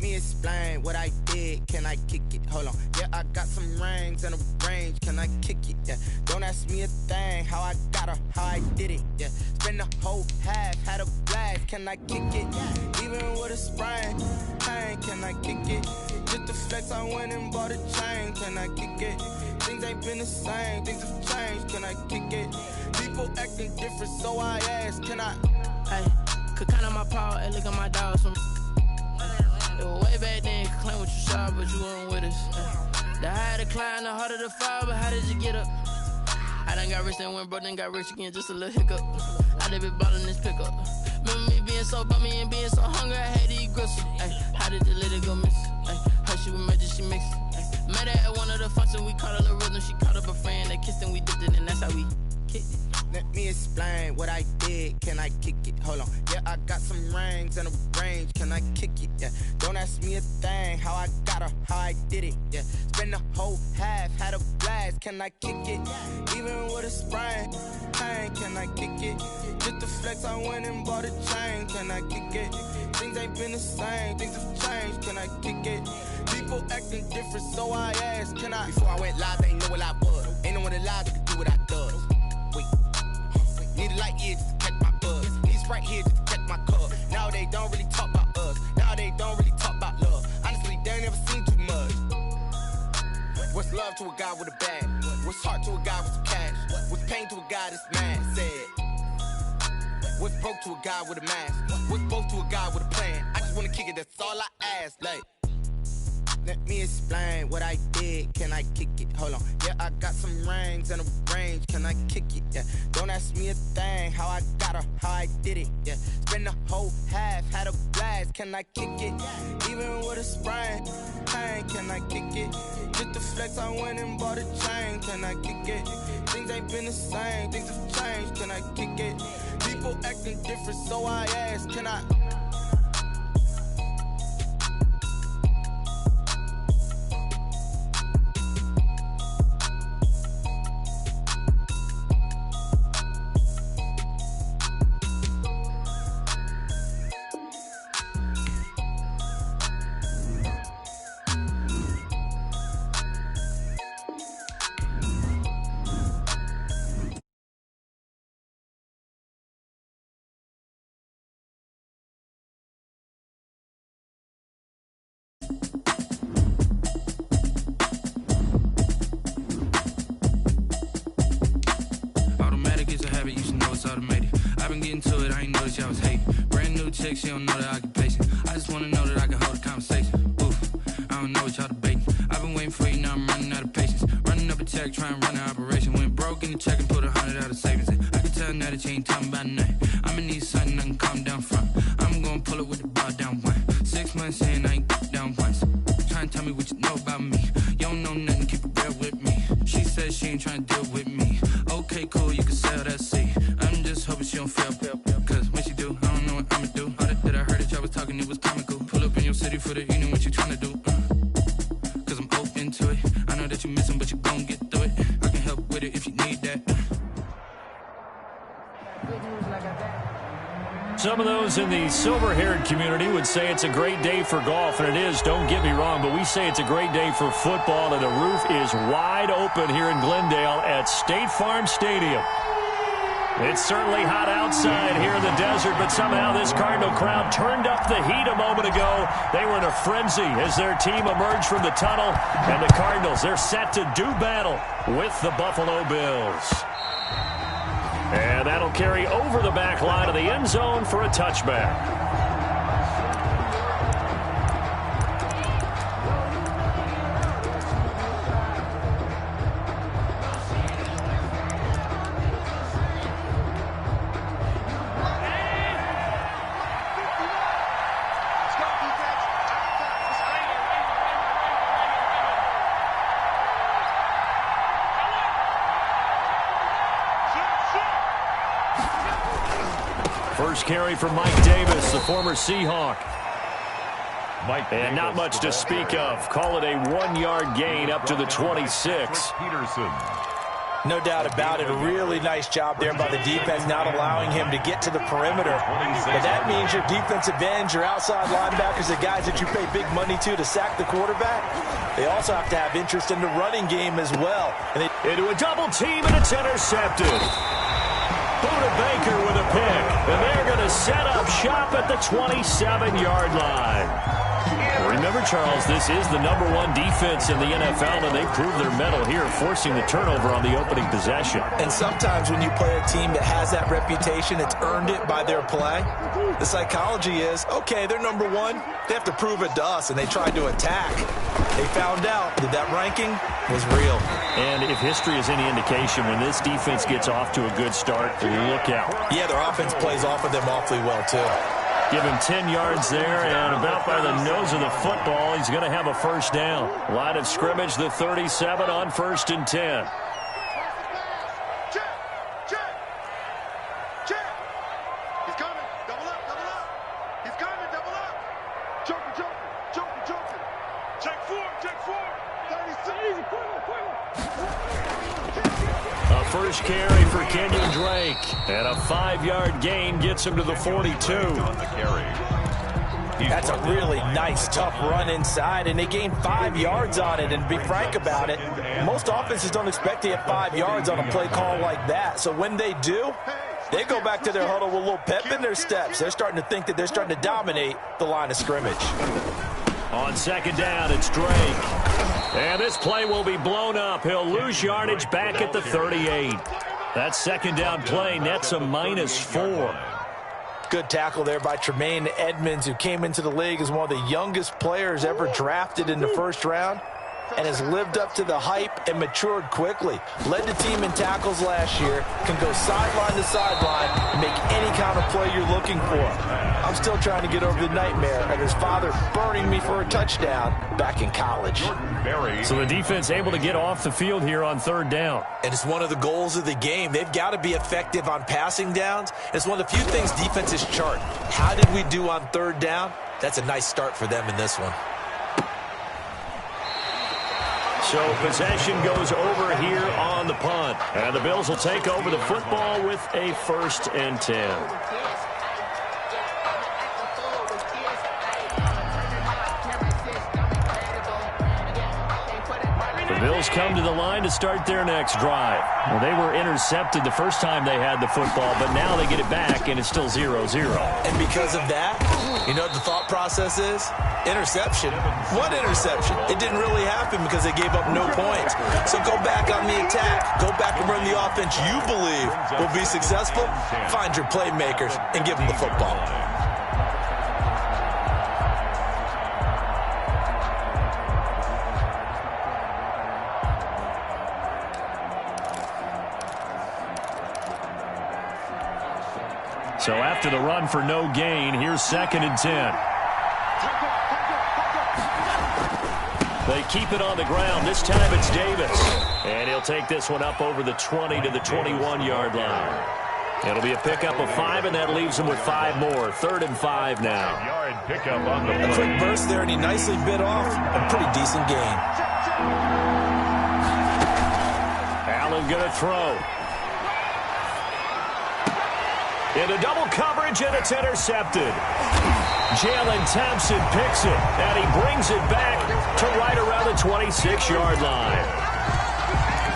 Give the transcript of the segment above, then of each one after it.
me explain what I did. Can I kick it? Hold on. Yeah, I got some rings and a range. Can I kick it? Yeah. Don't ask me a thing. How I got her, how I did it. Yeah. Spend the whole half, had a blast. Can I kick it? Even with a sprain. Pain, can I kick it? Just the flex, I went and bought a chain. Can I kick it? Things ain't been the same. Things have changed. Can I kick it? People acting different, so I ask. Can I? Hey, could count on my power and look at my dogs. It was way back then, could claim what you saw, but you weren't with us. The higher the climb, the harder the fall, but how did you get up? I done got rich and went broke, then got rich again, just a little hiccup. I done been ballin' this pickup. Remember me being so bummy and being so hungry, I had to eat gristle. Ay, how did the lady go miss? Ay, her she was magic, she mixed. Met her at one of the functions, we caught her the rhythm, she caught up a friend, they kissed and we dipped it, and that's how we kicked it. Let me explain what I did. Can I kick it? Hold on. Yeah, I got some rings and a range. Can I kick it? Yeah. Don't ask me a thing. How I got her, how I did it. Yeah. Spend the whole half, had a blast. Can I kick it? Even with a sprain. Pain, can I kick it? Just the flex, I went and bought a chain. Can I kick it? Things ain't been the same. Things have changed. Can I kick it? People acting different, so I ask. Can I? Before I went live, they ain't know what I was. Ain't no one alive that could do what I does. Wait. Need a light here just to catch my buzz. Need Sprite here just to catch my cup. Now they don't really talk about us. Now they don't really talk about love. Honestly, they ain't never seen too much. What's love to a guy with a bag? What's heart to a guy with some cash? What's pain to a guy that's mad? Said. What's broke to a guy with a mask? What's both to a guy with a plan? I just wanna kick it, that's all I ask. Like, let me explain what I did. Can I kick it? Hold on. Yeah, I got some rings and a range. Can I kick it? Yeah. Don't ask me a thing. How I got her, how I did it. Yeah. Spend the whole half, had a blast. Can I kick it? Even with a sprain. Pain, can I kick it? Just the flex, I went and bought a chain. Can I kick it? Things ain't been the same. Things have changed. Can I kick it? People acting different, so I ask. Can I? Into it, I ain't noticed y'all was hating. Brand new chick, she don't know the occupation. I just wanna know that I can hold a conversation. Oof, I don't know what y'all debating. I've been waiting for you, now I'm running out of patience. Running up a check, trying to run an operation. Went broke in the check and put 100 out of savings in. I can tell now that you ain't talking about nothing. I'ma need something I can calm down from. I'm gonna pull it with the bar down one. 6 months in, I ain't down once. Trying to tell me what you know about me. You don't know nothing, keep it real with me. She said she ain't trying to deal with me. Okay, cool, you can sell that seat. I'm just hoping she don't fail. Cause when she do, I don't know what I'ma do. All that I heard that y'all was talking, it was comical. Pull up in your city for the evening, what you trying to do? Cause I'm open to it. I know that you missing, but you gon' get through it. I can help with it if you need that. Some of those in the silver-haired community would say it's a great day for golf, and it is, don't get me wrong, but we say it's a great day for football, and the roof is wide open here in Glendale at State Farm Stadium. It's certainly hot outside here in the desert, but somehow this Cardinal crowd turned up the heat a moment ago. They were in a frenzy as their team emerged from the tunnel, and the Cardinals, they're set to do battle with the Buffalo Bills. And that'll carry over the back line of the end zone for a touchback. First carry from Mike Davis, the former Seahawk. And not much to speak of. Call it a 1-yard gain up to the 26. No doubt about it. A really nice job there by the defense, not allowing him to get to the perimeter. But that means your defensive ends, your outside linebackers, the guys that you pay big money to sack the quarterback, they also have to have interest in the running game as well. And into a double team, and it's intercepted. Buda Baker with a pick, and they're going to set up shop at the 27-yard line. Remember, Charles, this is the #1 defense in the NFL, and they proved their mettle here, forcing the turnover on the opening possession. And sometimes when you play a team that has that reputation, it's earned it by their play. The psychology is, okay, they're #1. They have to prove it to us, and they tried to attack. They found out that that ranking was real. And if history is any indication, when this defense gets off to a good start, look out. Yeah, their offense plays off of them awfully well, too. Give him 10 yards there, and about by the nose of the football, he's going to have a first down. Line of scrimmage, the 37 on 1st and 10. He's coming. Double up. He's coming. Double up. Joker. Check four. 36. A first carry for Kenyon Drake, and a 5-yard gain gets him to the 42. That's a really nice, tough run inside, and they gained 5 yards on it. And to be frank about it, most offenses don't expect to get 5 yards on a play call like that. So when they do, they go back to their huddle with a little pep in their steps. They're starting to think that they're starting to dominate the line of scrimmage. On 2nd down, it's Drake. And this play will be blown up. He'll lose yardage back at the 38. That 2nd down play nets a -4. Good tackle there by Tremaine Edmonds, who came into the league as one of the youngest players ever drafted in the 1st round and has lived up to the hype and matured quickly. Led the team in tackles last year, can go sideline to sideline and make any kind of play you're looking for. I'm still trying to get over the nightmare of his father burning me for a touchdown back in college. So the defense able to get off the field here on 3rd down. And it's one of the goals of the game. They've got to be effective on passing downs. It's one of the few things defenses chart. How did we do on 3rd down? That's a nice start for them in this one. So possession goes over here on the punt. And the Bills will take over the football with a 1st and 10. The Bills come to the line to start their next drive. Well, they were intercepted the first time they had the football, but now they get it back, and it's still 0-0. And because of that, you know what the thought process is? Interception. What interception? It didn't really happen because they gave up no points. So go back on the attack. Go back and run the offense you believe will be successful. Find your playmakers and give them the football. So after the run for no gain, here's 2nd and 10. They keep it on the ground. This time it's Davis. And he'll take this one up over the 20 to the 21-yard line. It'll be a pickup of 5, and that leaves him with 5 more. 3rd and 5 now. A quick burst there, and he nicely bit off a pretty decent gain. Allen going to throw. Into double coverage, and it's intercepted. Jalen Thompson picks it, and he brings it back to right around the 26-yard line.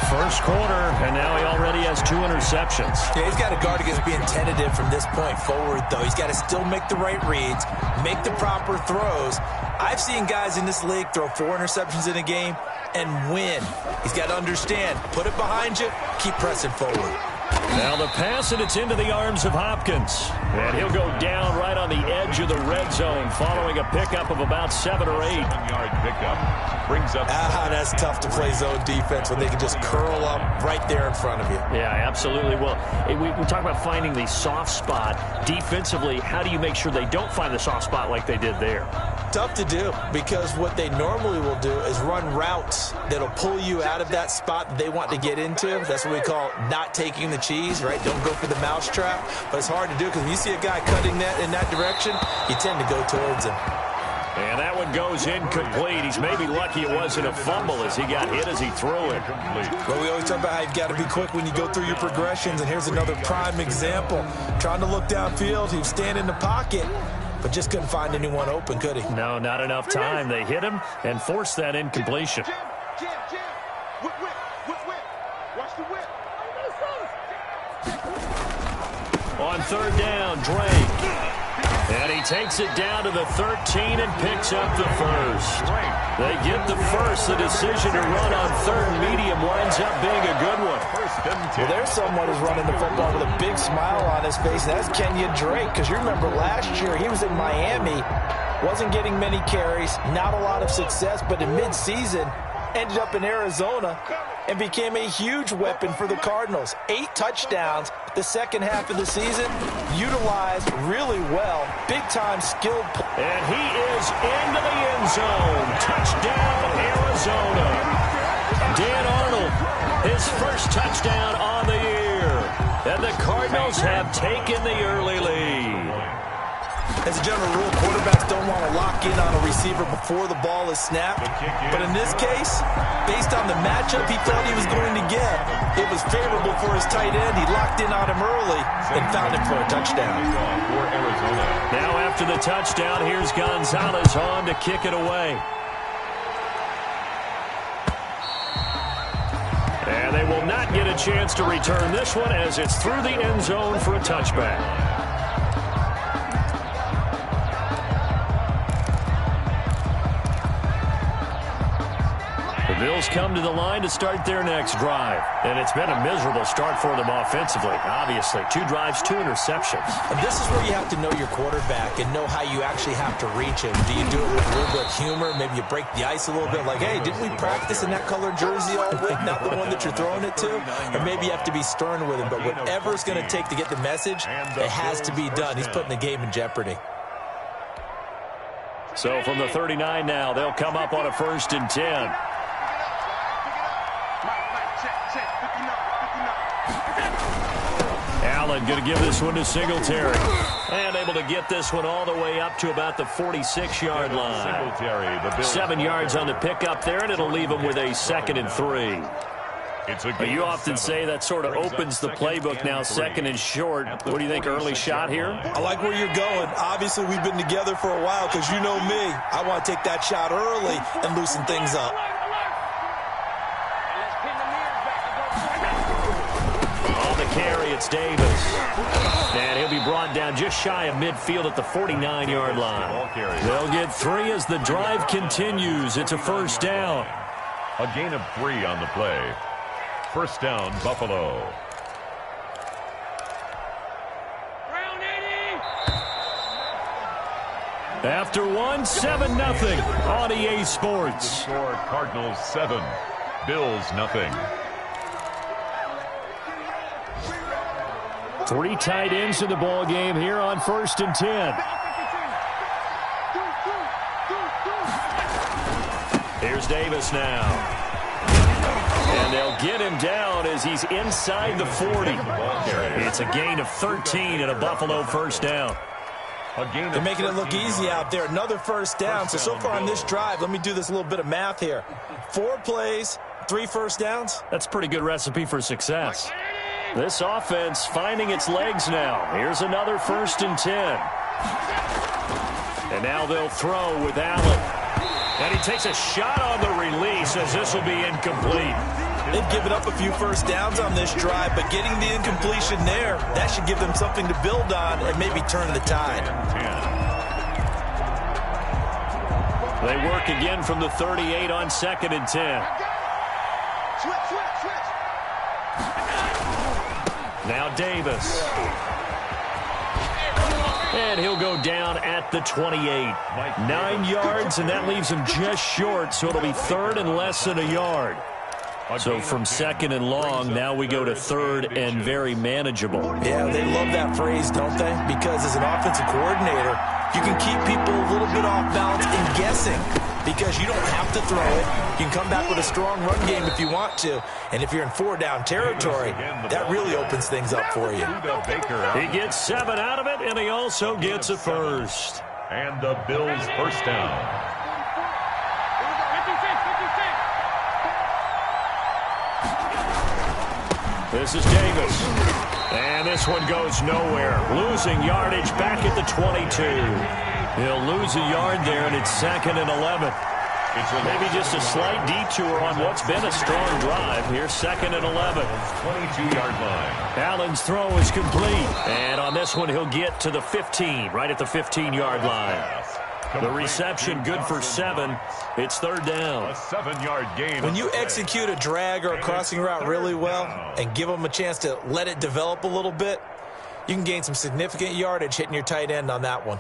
First quarter, and now he already has 2 interceptions. Yeah, he's got to guard against being tentative from this point forward, though. He's got to still make the right reads, make the proper throws. I've seen guys in this league throw 4 interceptions in a game and win. He's got to understand, put it behind you, keep pressing forward. Now the pass, and it's into the arms of Hopkins. And he'll go down right on the edge of the red zone following a pickup of about 7 or 8. Brings up. That's tough to play zone defense when they can just curl up right there in front of you. Yeah, absolutely. Well, we talk about finding the soft spot. Defensively, how do you make sure they don't find the soft spot like they did there? Tough to do, because what they normally will do is run routes that'll pull you out of that spot that they want to get into. That's what we call not taking the cheese, right? Don't go for the mousetrap. But it's hard to do because when you see a guy cutting that in that direction, you tend to go towards him. And that one goes incomplete. He's maybe lucky it wasn't a fumble as he got hit as he threw it. Well, we always talk about how you've got to be quick when you go through your progressions, and here's another prime example. Trying to look downfield, he was standing in the pocket, but just couldn't find anyone open, could he? No, not enough time. They hit him and forced that incompletion. Watch the whip. On third down, Drake. And he takes it down to the 13 and picks up the first. They get the first. The decision to run on third and medium winds up being a good one. Well, there's someone who's running the football with a big smile on his face, and that's Kenyon Drake, because you remember last year he was in Miami, wasn't getting many carries, not a lot of success, but in midseason ended up in Arizona and became a huge weapon for the Cardinals. 8 touchdowns the second half of the season, utilized really well, big-time skilled. And he is into the end zone. Touchdown, Arizona. Dan Arnold, his first touchdown on the year. And the Cardinals have taken the early lead. As a general rule, quarterbacks don't want to lock in on a receiver before the ball is snapped. But in this case, based on the matchup he thought he was going to get, it was favorable for his tight end. He locked in on him early and found him for a touchdown. Now after the touchdown, here's Gonzalez on to kick it away. And they will not get a chance to return this one as it's through the end zone for a touchback. The Bills come to the line to start their next drive. And it's been a miserable start for them offensively. Obviously, 2 drives, 2 interceptions. And this is where you have to know your quarterback and know how you actually have to reach him. Do you do it with a little bit of humor? Maybe you break the ice a little bit like, hey, didn't we practice in that colored jersey all week? Not the one that you're throwing it to? Or maybe you have to be stern with him. But whatever it's going to take to get the message, it has to be done. He's putting the game in jeopardy. So from the 39 now, they'll come up on a 1st and 10. Allen going to give this one to Singletary. And able to get this one all the way up to about the 46-yard line. 7 yards on the pickup there, and it'll leave them with a 2nd and 3. You often say that sort of opens the playbook now, 2nd and short. What do you think, early shot here? I like where you're going. Obviously, we've been together for a while because you know me. I want to take that shot early and loosen things up. On the carry, it's Davis. And he'll be brought down just shy of midfield at the 49-yard line. They'll get 3 as the drive continues. It's a 1st down. A gain of 3 on the play. 1st down, Buffalo. After 1, 7-0 on EA Sports. Score Cardinals 7, Bills nothing. 3 tight ends in the ball game here on 1st and 10. Here's Davis now. And they'll get him down as he's inside the 40. It's a gain of 13 and a Buffalo 1st down. They're making it look easy out there. Another 1st down. So far on this drive, let me do this little bit of math here. 4 plays, 3 1st downs. That's a pretty good recipe for success. This offense finding its legs now. Here's another 1st and 10. And now they'll throw with Allen. And he takes a shot on the release as this will be incomplete. They've given up a few 1st downs on this drive, but getting the incompletion there, that should give them something to build on and maybe turn the tide. They work again from the 38 on 2nd and 10. Now Davis. And he'll go down at the 28. 9 yards, and that leaves him just short, so it'll be 3rd and less than a yard. So from 2nd and long, now we go to 3rd and very manageable. Yeah, they love that phrase, don't they? Because as an offensive coordinator, you can keep people a little bit off balance and guessing because you don't have to throw it. You can come back with a strong run game if you want to. And if you're in 4-down territory, that really opens things up for you. He gets 7 out of it, and he also gets a first. And the Bills first down. This is Davis. And this one goes nowhere. Losing yardage back at the 22. He'll lose a yard there, and it's 2nd and 11. Maybe just a slight detour on what's been a strong drive. Here's 2nd and 11. 22-yard line. Allen's throw is complete. And on this one, he'll get to the 15, right at the 15-yard line. The reception good for 7. It's 3rd down. A 7-yard gain. When you execute a drag or a crossing route really well and give them a chance to let it develop a little bit, you can gain some significant yardage hitting your tight end on that one.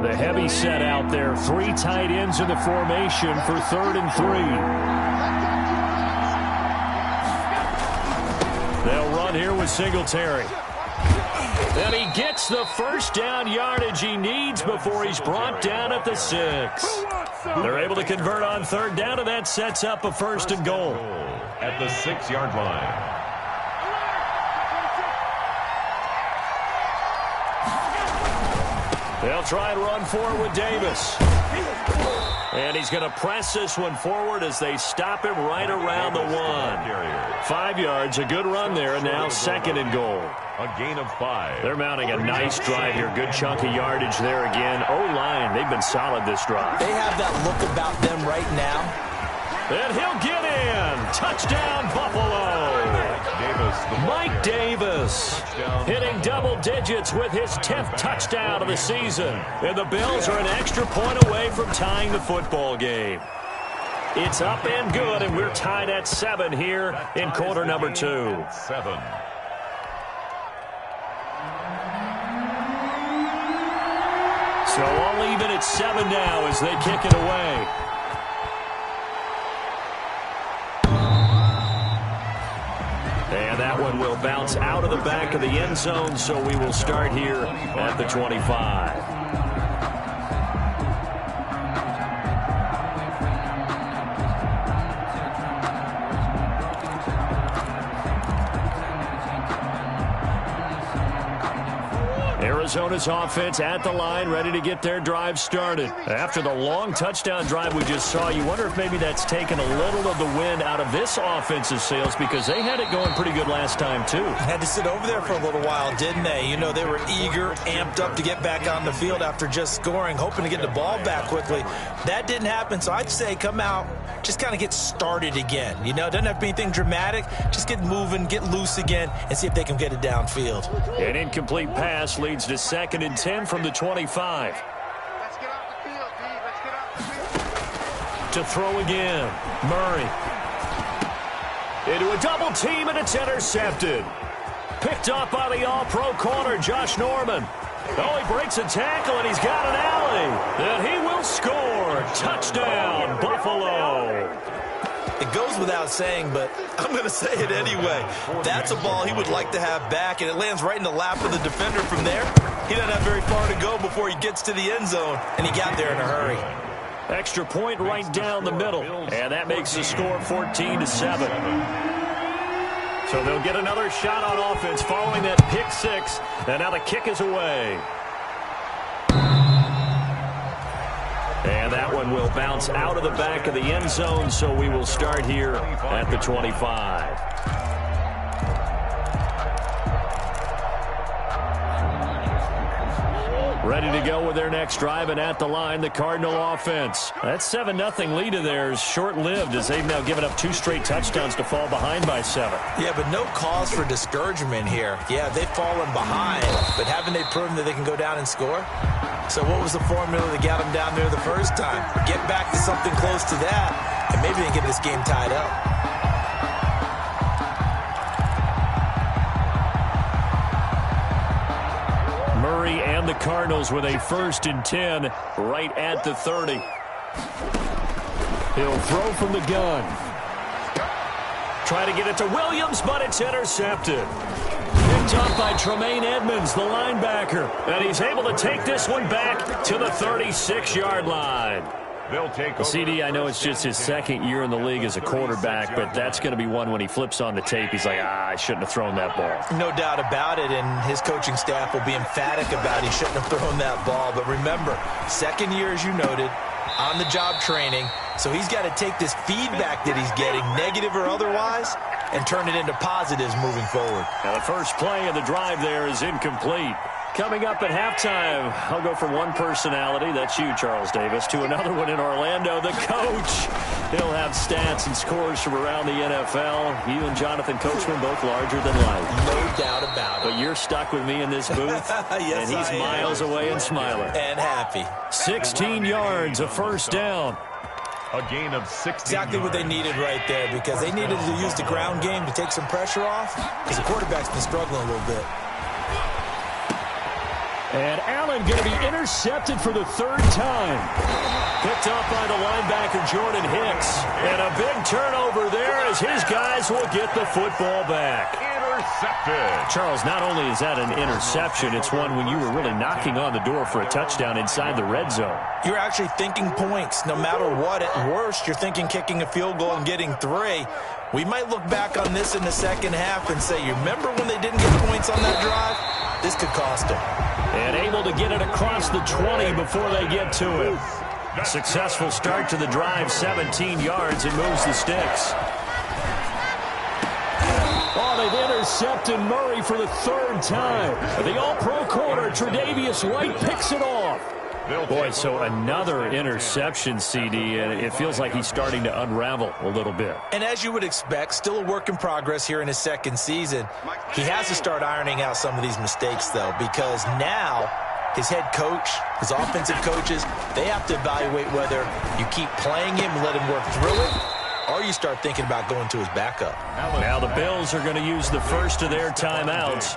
The heavy set out there. 3 tight ends in the formation for 3rd and 3. They'll run here with Singletary. And he gets the first down yardage he needs before he's brought down at the 6. They're able to convert on 3rd down, and that sets up a 1st and goal. At the 6-yard line. They'll try and run forward with Davis. And he's going to press this one forward as they stop him right around the 1. 5 yards, a good run there, and now 2nd and goal. A gain of 5. They're mounting a nice drive here. Good chunk of yardage there again. O-line, they've been solid this drive. They have that look about them right now. And he'll get in. Touchdown, Buffalo. Mike Davis hitting double digits with his 10th touchdown of the season. And the Bills are an extra point away from tying the football game. It's up and good, and we're tied at 7 here in quarter number 2. 7. So all even at 7 now as they kick it away. And that one will bounce out of the back of the end zone, so we will start here at the 25. Arizona's offense at the line, ready to get their drive started. After the long touchdown drive we just saw, you wonder if maybe that's taken a little of the wind out of this offensive sails, because they had it going pretty good last time, too. Had to sit over there for a little while, didn't they? You know, they were eager, amped up to get back on the field after just scoring, hoping to get the ball back quickly. That didn't happen, so I'd say come out, just kind of get started again. You know, doesn't have to be anything dramatic. Just get moving, get loose again, and see if they can get it downfield. An incomplete pass leads to 2nd and 10 from the 25. Let's get off the field, D. Let's get off the field. To throw again. Murray. Into a double team, and it's intercepted. Picked up by the all-pro corner, Josh Norman. Oh, he breaks a tackle, and he's got an alley. And he will score. Touchdown, Buffalo. It goes without saying, but I'm going to say it anyway. That's a ball he would like to have back, and it lands right in the lap of the defender from there. He doesn't have very far to go before he gets to the end zone, and he got there in a hurry. Extra point right down the middle, and that makes the score 14-7. So they'll get another shot on offense following that pick 6, and now the kick is away. And that one will bounce out of the back of the end zone, so we will start here at the 25. Ready to go with their next drive, and at the line, the Cardinal offense. That 7-0 lead of theirs short-lived, as they've now given up 2 straight touchdowns to fall behind by 7. Yeah, but no cause for discouragement here. Yeah, they've fallen behind, but haven't they proven that they can go down and score? So what was the formula that got them down there the first time? Get back to something close to that, and maybe they can get this game tied up. Murray and the Cardinals with a 1st and 10 right at the 30. He'll throw from the gun. Try to get it to Williams, but it's intercepted. Picked up by Tremaine Edmonds, the linebacker. And he's able to take this one back to the 36-yard line. They'll take well, CD, I know it's just his second year in the league as a quarterback, but that's going to be one when he flips on the tape, he's like, I shouldn't have thrown that ball. No doubt about it, and his coaching staff will be emphatic about he shouldn't have thrown that ball. But remember, second year, as you noted, on-the-job training, so he's got to take this feedback that he's getting, negative or otherwise, and turn it into positives moving forward. Now the first play of the drive there is incomplete. Coming up at halftime, I'll go from one personality, that's you, Charles Davis, to another one in Orlando, the coach. He'll have stats and scores from around the NFL. You and Jonathan Coachman both larger than life. No doubt about it. But you're stuck with me in this booth, yes, and he's miles away and smiling. And happy. 16 yards, a first down. A gain of 16 Exactly what they needed right there, because they needed to use the ground game to take some pressure off, because the quarterback's been struggling a little bit. And Allen going to be intercepted for the third time. Picked up by the linebacker, Jordan Hicks. And a big turnover there as his guys will get the football back. intercepted. Charles, not only is that an interception, it's one when you were really knocking on the door for a touchdown inside the red zone. You're actually thinking points no matter what. At worst, you're thinking kicking a field goal and getting 3. We might look back on this in the second half and say, you remember when they didn't get points on that drive? This could cost them. And able to get it across the 20 before they get to him. Successful start to the drive, 17 yards, and moves the sticks. Oh, they've intercepted Murray for the third time. The all-pro corner, Tre'Davious White, picks it off. Boy, so another interception, CD, and it feels like he's starting to unravel a little bit. And as you would expect, still a work in progress here in his second season. He has to start ironing out some of these mistakes, though, because now his head coach, his offensive coaches, they have to evaluate whether you keep playing him and let him work through it, or you start thinking about going to his backup. Now the Bills are going to use the first of their timeouts,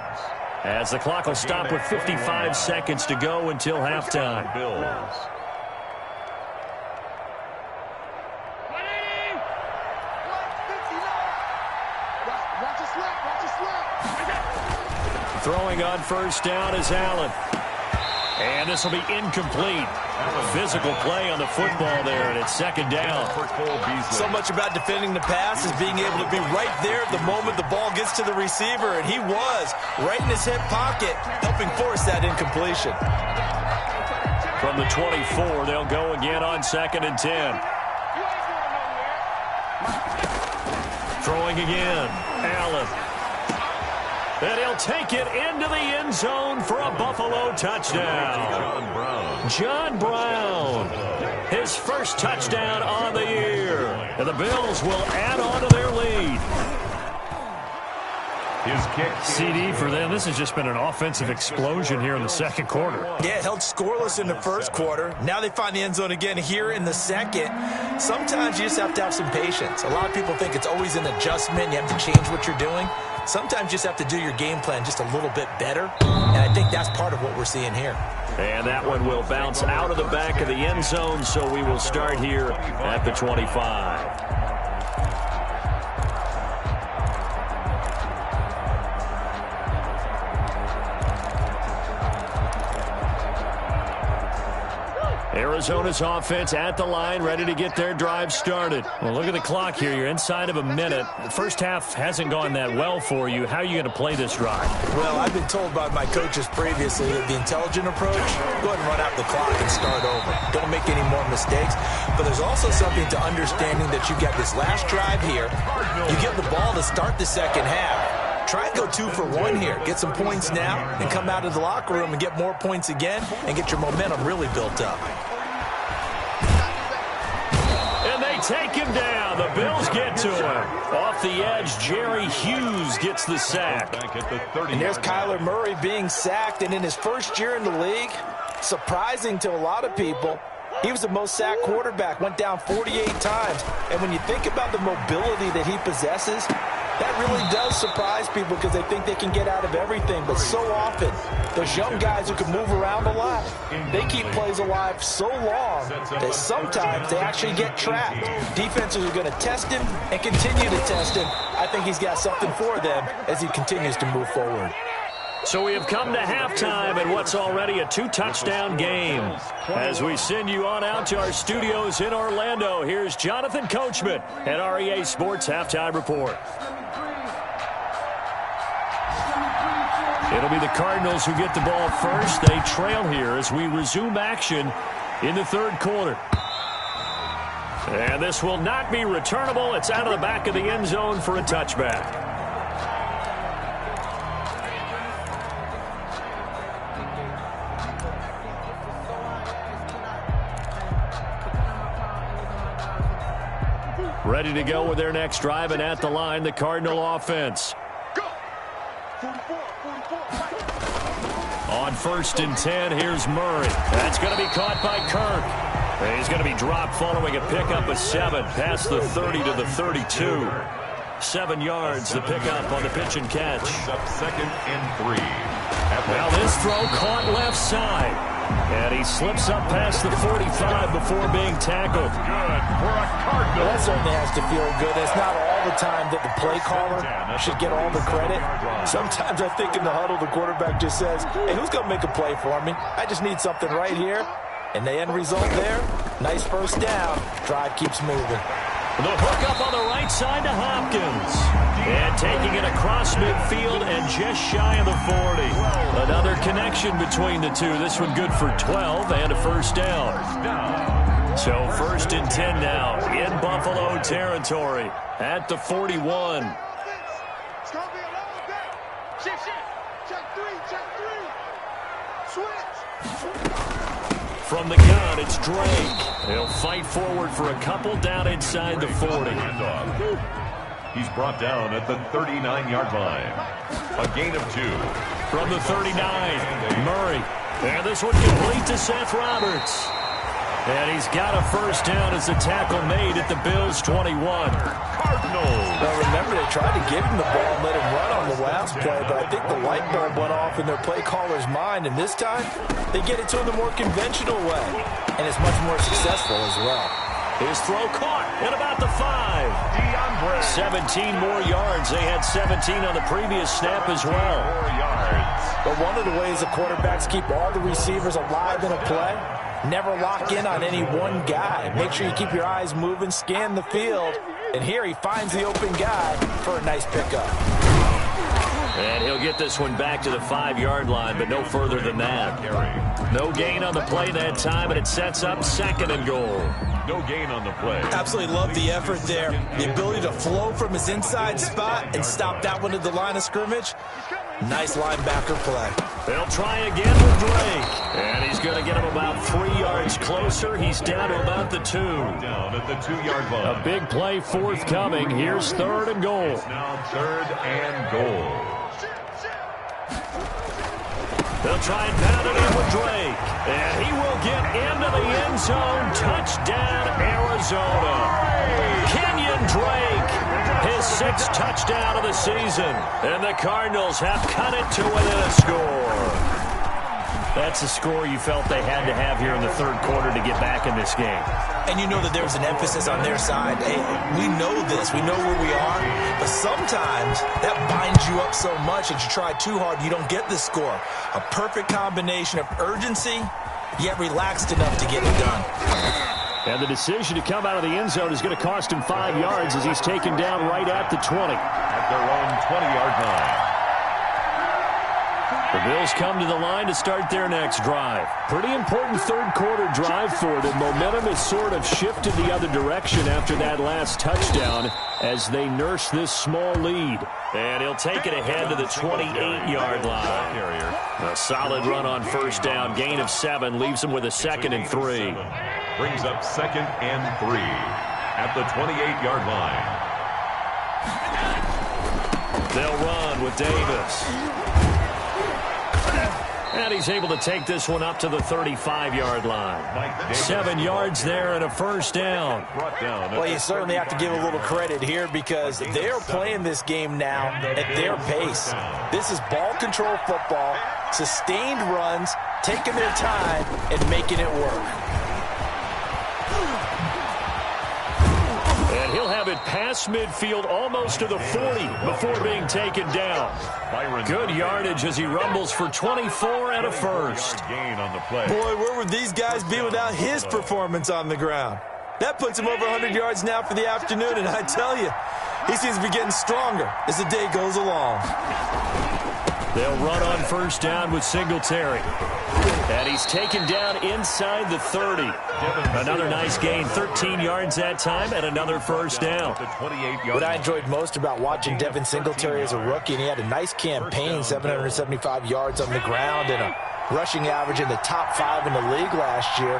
as the clock will stop with 55 seconds to go until halftime. Bills. Throwing on first down is Allen. And this will be incomplete. Physical play on the football there, and it's second down. So much about defending the pass is being able to be right there at the moment the ball gets to the receiver, and he was right in his hip pocket, helping force that incompletion. From the 24, they'll go again on 2nd and 10. Throwing again, Allen. And he'll take it into the end zone for a Buffalo touchdown. John Brown, his first touchdown on the year. And the Bills will add on to their lead. His kick. CD for them, this has just been an offensive explosion here in the second quarter. Yeah, held scoreless in the first quarter. Now they find the end zone again here in the second. Sometimes you just have to have some patience. A lot of people think it's always an adjustment. You have to change what you're doing. Sometimes you just have to do your game plan just a little bit better. And I think that's part of what we're seeing here. And that one will bounce out of the back of the end zone, so we will start here at the 25. Arizona's offense at the line, ready to get their drive started. Well, look at the clock here. You're inside of a minute. The first half hasn't gone that well for you. How are you going to play this drive? Well, I've been told by my coaches previously that the intelligent approach, go ahead and run out the clock and start over. Don't make any more mistakes. But there's also something to understanding that you get this last drive here. You get the ball to start the second half. Try and go 2 for 1 here. Get some points now and come out of the locker room and get more points again and get your momentum really built up. And they take him down. The Bills get to him. Off the edge, Jerry Hughes gets the sack. And there's Kyler Murray being sacked. And in his first year in the league, surprising to a lot of people, he was the most sacked quarterback, went down 48 times. And when you think about the mobility that he possesses, that really does surprise people because they think they can get out of everything. But so often, those young guys who can move around a lot, they keep plays alive so long that sometimes they actually get trapped. Defenses are going to test him and continue to test him. I think he's got something for them as he continues to move forward. So we have come to halftime in what's already a 2-touchdown game. As we send you on out to our studios in Orlando, here's Jonathan Coachman at REA Sports Halftime Report. It'll be the Cardinals who get the ball first. They trail here as we resume action in the third quarter. And this will not be returnable. It's out of the back of the end zone for a touchback. Ready to go with their next drive, and at the line, the Cardinal offense. On 1st and 10, here's Murray. That's going to be caught by Kirk. He's going to be dropped following a pickup of 7 past the 30 to the 32. 7 yards, the pickup on the pitch and catch. Up 2nd and 3. Well, this throw caught left side. And he slips up past the 45 before being tackled. Good for a Cardinal. Well, that certainly has to feel good. It's not all the time that the play caller should get all the credit. Sometimes I think in the huddle, the quarterback just says, hey, who's going to make a play for me? I just need something right here. And the end result there, nice first down. Drive keeps moving. The hook up on the right side to Hopkins. And taking it across midfield and just shy of the 40. Another connection between the two. This one good for 12 and a first down. So 1st and 10 now in Buffalo territory at the 41. It's going to be a long day. Shift. Check 3. Switch. From the gun, it's Drake. He'll fight forward for a couple down inside the 40. He's brought down at the 39-yard line. A gain of 2. From the 39, Murray. And this one complete to Seth Roberts. And he's got a first down as the tackle made at the Bills' 21. Cardinals. Now remember, they tried to give him the ball and let him run on the last play, but I think the light bulb went off in their play caller's mind, and this time they get it to him the more conventional way, and it's much more successful as well. His throw caught at about the 5. 17 more yards. They had 17 on the previous snap as well. 4 yards. But one of the ways the quarterbacks keep all the receivers alive in a play, never lock in on any one guy. Make sure you keep your eyes moving, scan the field, and here he finds the open guy for a nice pickup. And he'll get this one back to the 5-yard line, but no further than that. No gain on the play that time, and it sets up 2nd and goal. No gain on the play. Absolutely love the effort there. The ability to flow from his inside spot and stop that one at the line of scrimmage. Nice linebacker play. They'll try again with Drake. And he's going to get him about 3 yards closer. He's down to about the 2. Down at the 2-yard line. A big play forthcoming. Here's 3rd and goal. It's now 3rd and goal. They'll try and pound it in with Drake. And he will get into the end zone. Touchdown, Arizona. Kenyon Drake, his 6th touchdown of the season. And the Cardinals have cut it to within a score. That's a score you felt they had to have here in the third quarter to get back in this game. And you know that there was an emphasis on their side. Hey, we know this. We know where we are. But sometimes that binds you up so much that you try too hard, you don't get the score. A perfect combination of urgency, yet relaxed enough to get it done. And the decision to come out of the end zone is going to cost him 5 yards as he's taken down right at the 20. At their own 20-yard line. The Bills come to the line to start their next drive. Pretty important third quarter drive for them. Momentum has sort of shifted the other direction after that last touchdown as they nurse this small lead. And he'll take it ahead to the 28-yard line. A solid run on first down. Gain of 7 leaves him with a 2nd and 3. Brings up 2nd and 3 at the 28-yard line. They'll run with Davis. And he's able to take this one up to the 35-yard line. 7 yards there and a first down. Well, you certainly have to give a little credit here because they're playing this game now at their pace. This is ball control football, sustained runs, taking their time and making it work. And he'll have drive it past midfield, almost to the 40 before being taken down. Good yardage as he rumbles for 24 and a first. Boy, where would these guys be without his performance on the ground? That puts him over 100 yards now for the afternoon, and I tell you, he seems to be getting stronger as the day goes along. They'll run on first down with Singletary. And he's taken down inside the 30. Another nice gain, 13 yards that time, and another first down. What I enjoyed most about watching Devin Singletary as a rookie, and he had a nice campaign, 775 yards on the ground and a rushing average in the top 5 in the league last year,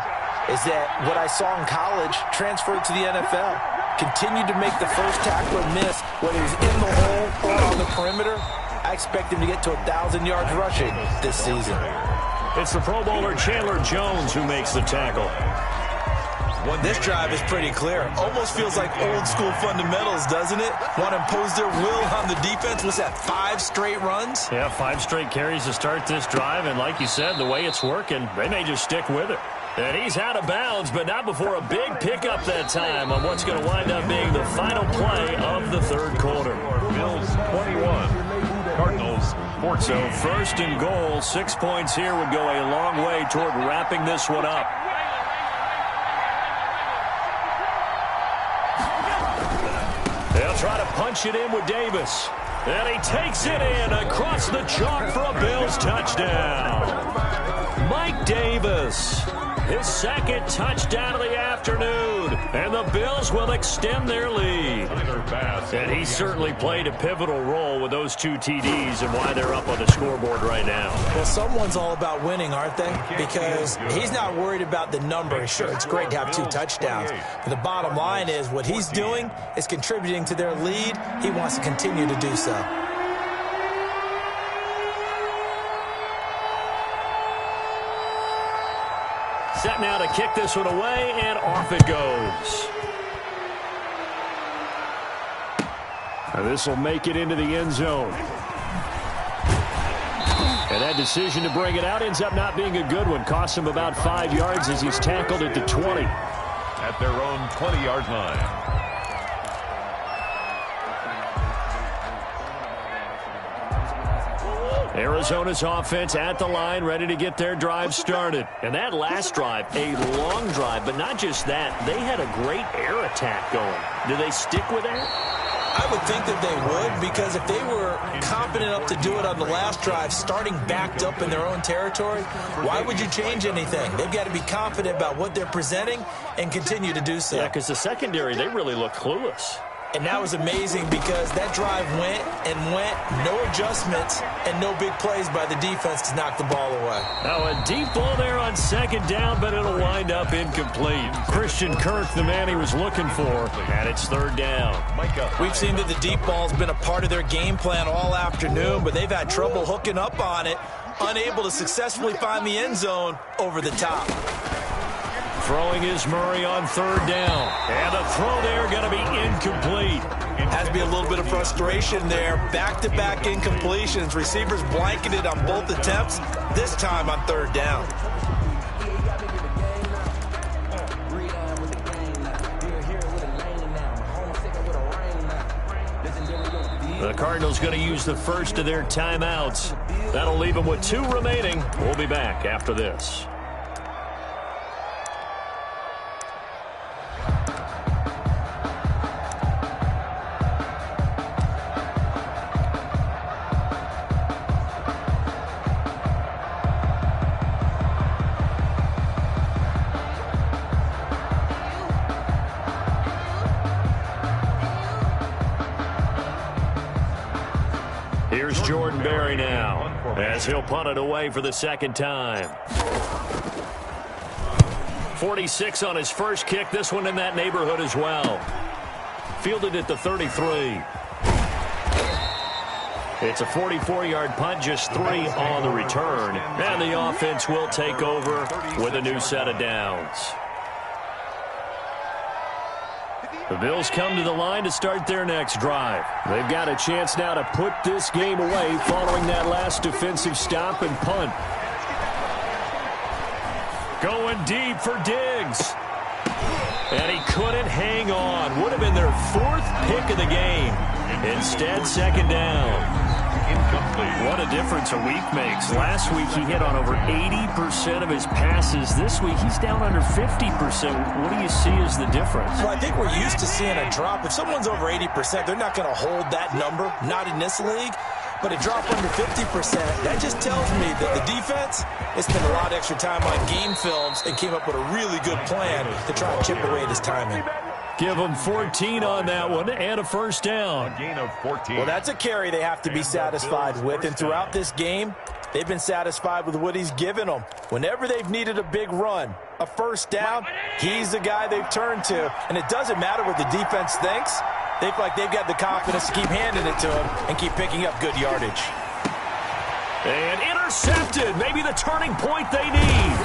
is that what I saw in college transferred to the NFL. Continued to make the first tackler miss, whether he's in the hole or on the perimeter. I expect him to get to 1,000 yards rushing this season. It's the Pro Bowler Chandler Jones who makes the tackle. This drive is pretty clear. Almost feels like old school fundamentals, doesn't it? Want to impose their will on the defense. What's that, 5 straight runs? Yeah, 5 straight carries to start this drive. And like you said, the way it's working, they may just stick with it. And he's out of bounds, but not before a big pickup that time on what's going to wind up being the final play of the third quarter. Bills 21, Cardinals 14. So first and goal, 6 points here would go a long way toward wrapping this one up. They'll try to punch it in with Davis. And he takes it in across the chalk for a Bills touchdown. Mike Davis, his second touchdown of the afternoon, and the Bills will extend their lead. And he certainly played a pivotal role with those 2 TDs and why they're up on the scoreboard right now. Well, someone's all about winning, aren't they? Because he's not worried about the number. Sure, it's great to have 2 touchdowns. But the bottom line is what he's doing is contributing to their lead. He wants to continue to do so. Set now to kick this one away, and off it goes. And this will make it into the end zone. And that decision to bring it out ends up not being a good one. Costs him about 5 yards as he's tackled at the 20. At their own 20-yard line. Arizona's offense at the line, ready to get their drive started. And that last drive, a long drive, but not just that. They had a great air attack going. Do they stick with that? I would think that they would, because if they were confident enough to do it on the last drive, starting backed up in their own territory, why would you change anything? They've got to be confident about what they're presenting and continue to do so. Yeah, because the secondary, they really look clueless. And that was amazing because that drive went and went, no adjustments, and no big plays by the defense to knock the ball away. Now a deep ball there on second down, but it'll wind up incomplete. Christian Kirk, the man he was looking for, and it's third down. We've seen that the deep ball's been a part of their game plan all afternoon, but they've had trouble hooking up on it, unable to successfully find the end zone over the top. Throwing is Murray on third down. And the throw there going to be incomplete. Has to be a little bit of frustration there. Back-to-back incompletions. Receivers blanketed on both attempts, this time on third down. The Cardinals going to use the first of their timeouts. That'll leave them with 2 remaining. We'll be back after this. Here's Jordan Berry now, as he'll punt it away for the second time. 46 on his first kick, this one in that neighborhood as well. Fielded at the 33. It's a 44-yard punt, just 3 on the return. And the offense will take over with a new set of downs. The Bills come to the line to start their next drive. They've got a chance now to put this game away following that last defensive stop and punt. Going deep for Diggs. And he couldn't hang on. Would have been their 4th pick of the game. Instead, second down. Incomplete. What a difference a week makes. Last week, he hit on over 80% of his passes. This week, he's down under 50%. What do you see as the difference? Well, I think we're used to seeing a drop. If someone's over 80%, they're not going to hold that number, not in this league. But a drop under 50%, that just tells me that the defense has spent a lot of extra time on game films and came up with a really good plan to try and chip away at his timing. Give them 14 on that one and a first down. A gain of 14. Well, that's a carry they have to be satisfied with. And throughout this game, they've been satisfied with what he's given them. Whenever they've needed a big run, a first down, he's the guy they've turned to. And it doesn't matter what the defense thinks. They feel like they've got the confidence to keep handing it to him and keep picking up good yardage. And intercepted. Maybe the turning point they need.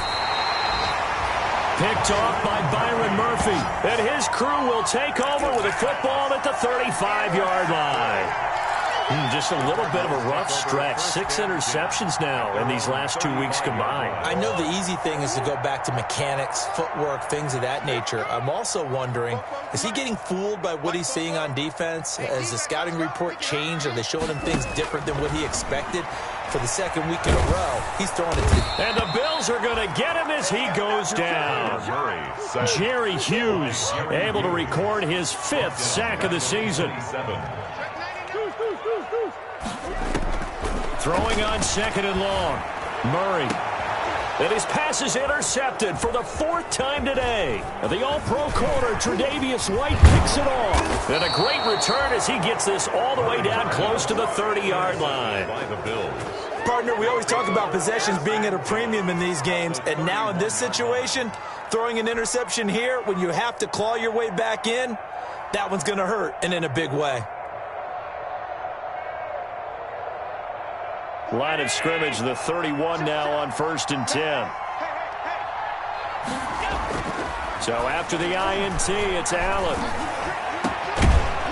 Picked off by Byron Murphy. And his crew will take over with a football at the 35-yard line. Just a little bit of a rough stretch. 6 interceptions now in these last 2 weeks combined. I know the easy thing is to go back to mechanics, footwork, things of that nature. I'm also wondering, is he getting fooled by what he's seeing on defense? Has the scouting report changed? Are they showing him things different than what he expected? For the 2nd week in a row, he's throwing it to the... And the Bills are going to get him as he goes down. Jerry Hughes able to record his 5th sack of the season. Throwing on 2nd and long. Murray. And his pass is intercepted for the 4th time today. And the all-pro corner, Tre'Davious White, picks it off. And a great return as he gets this all the way down close to the 30-yard line. By the Bills. Partner, we always talk about possessions being at a premium in these games. And now in this situation, throwing an interception here when you have to claw your way back in, that one's going to hurt, and in a big way. Line of scrimmage, the 31 now on 1st and 10. So after the INT, it's Allen.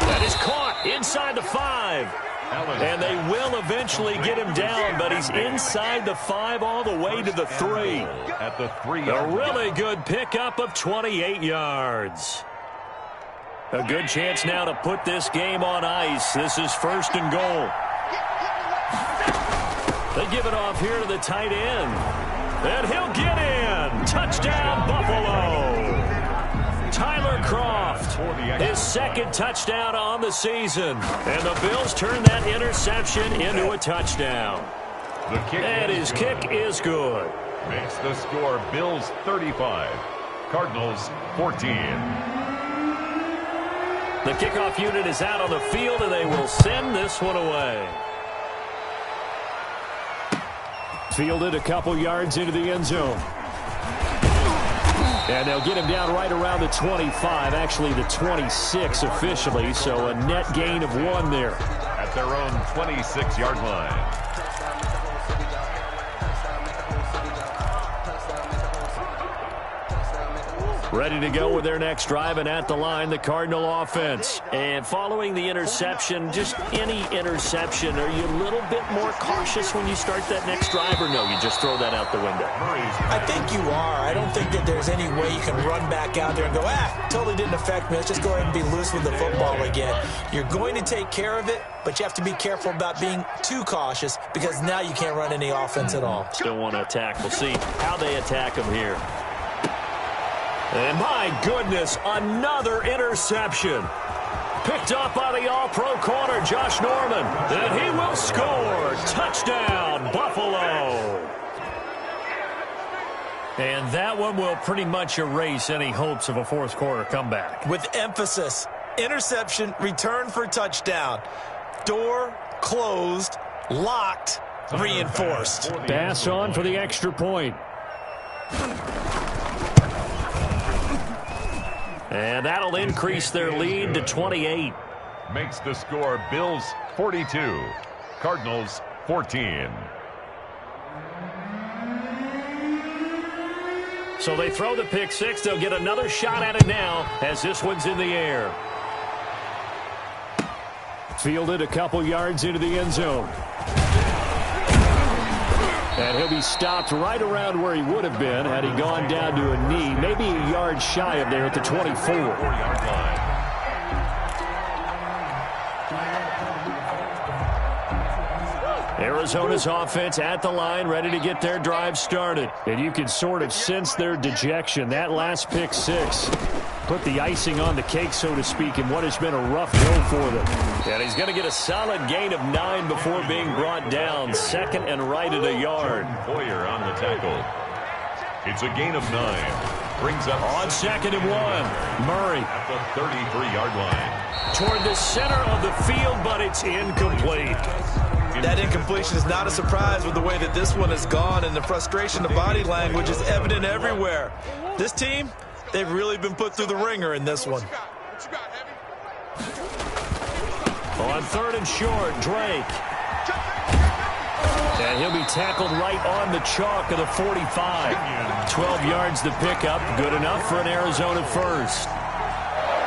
That is caught inside the 5. And they will eventually get him down, but he's inside the 5 all the way to the 3. At the 3. A really good pickup of 28 yards. A good chance now to put this game on ice. This is 1st and goal. They give it off here to the tight end. And he'll get in. Touchdown, Buffalo. Tyler Croft, his 2nd touchdown on the season. And the Bills turn that interception into a touchdown. And his kick is good. Makes the score Bills 35, Cardinals 14. The kickoff unit is out on the field, and they will send this one away. Fielded a couple yards into the end zone. And they'll get him down right around the 25, actually the 26 officially, so a net gain of 1 there. At their own 26-yard line. Ready to go with their next drive, and at the line, the Cardinal offense. And following the interception, just any interception, are you a little bit more cautious when you start that next drive, or no, you just throw that out the window? I think you are. I don't think that there's any way you can run back out there and go, totally didn't affect me. Let's just go ahead and be loose with the football again. You're going to take care of it, but you have to be careful about being too cautious because now you can't run any offense at all. Still want to attack. We'll see how they attack him here. And my goodness, another interception. Picked up by the all-pro corner, Josh Norman. And he will score. Touchdown, Buffalo. And that one will pretty much erase any hopes of a 4th quarter comeback. With emphasis, interception, return for touchdown. Door closed, locked, reinforced. Bass on for the extra point. And that'll increase their lead to 28. Makes the score Bills 42, Cardinals 14. So they throw the pick 6. They'll get another shot at it now as this one's in the air. Fielded a couple yards into the end zone. And he'll be stopped right around where he would have been had he gone down to a knee, maybe a yard shy of there at the 24. Arizona's offense at the line, ready to get their drive started. And you can sort of sense their dejection. That last pick six put the icing on the cake, so to speak, in what has been a rough go for them. And he's going to get a solid gain of 9 before being brought down. Second and right at a yard. Hoyer on the tackle. It's a gain of 9. Brings up on 2nd and 1. Murray at the 33-yard line. Toward the center of the field, but it's incomplete. That incompletion is not a surprise with the way that this one has gone, and the frustration of body language is evident everywhere. This team, they've really been put through the ringer in this one. On 3rd and short, Drake. And he'll be tackled right on the chalk of the 45. 12 yards to pick up. Good enough for an Arizona first.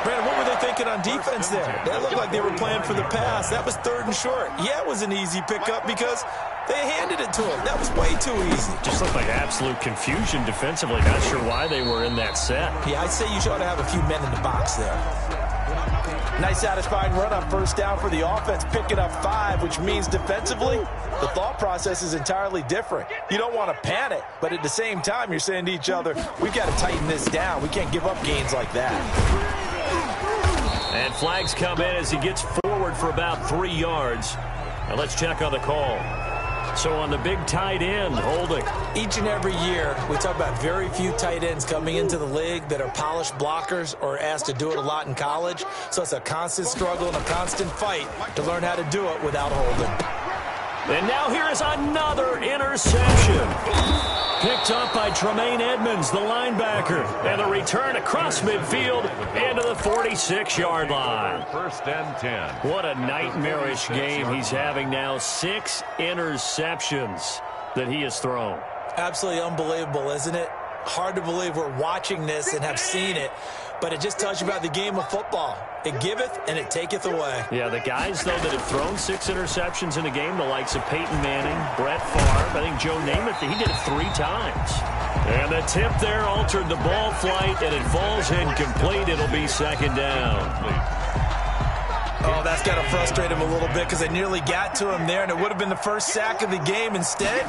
Brandon, what were they thinking on defense there? That looked like they were playing for the pass. That was 3rd and short. Yeah, it was an easy pickup because they handed it to him. That was way too easy. Just looked like absolute confusion defensively. Not sure why they were in that set. Yeah, I'd say you ought to have a few men in the box there. Nice satisfying run on first down for the offense, picking up 5, which means defensively, the thought process is entirely different. You don't want to panic, but at the same time, you're saying to each other, we've got to tighten this down. We can't give up gains like that. And flags come in as he gets forward for about 3 yards. Now let's check on the call. So on the big tight end, holding. Each and every year, we talk about very few tight ends coming into the league that are polished blockers or asked to do it a lot in college. So it's a constant struggle and a constant fight to learn how to do it without holding. And now here is another interception. Picked up by Tremaine Edmonds, the linebacker. And the return across midfield into the 46-yard line. 1st and 10. What a nightmarish game he's having now. 6 interceptions that he has thrown. Absolutely unbelievable, isn't it? Hard to believe we're watching this and have seen it. But it just tells you about the game of football. It giveth and it taketh away. Yeah, the guys, though, that have thrown 6 interceptions in a game, the likes of Peyton Manning, Brett Favre, I think Joe Namath, he did it 3 times. And the tip there altered the ball flight, and it falls incomplete. It'll be 2nd down. Oh, that's got to frustrate him a little bit because they nearly got to him there, and it would have been the first sack of the game. Instead,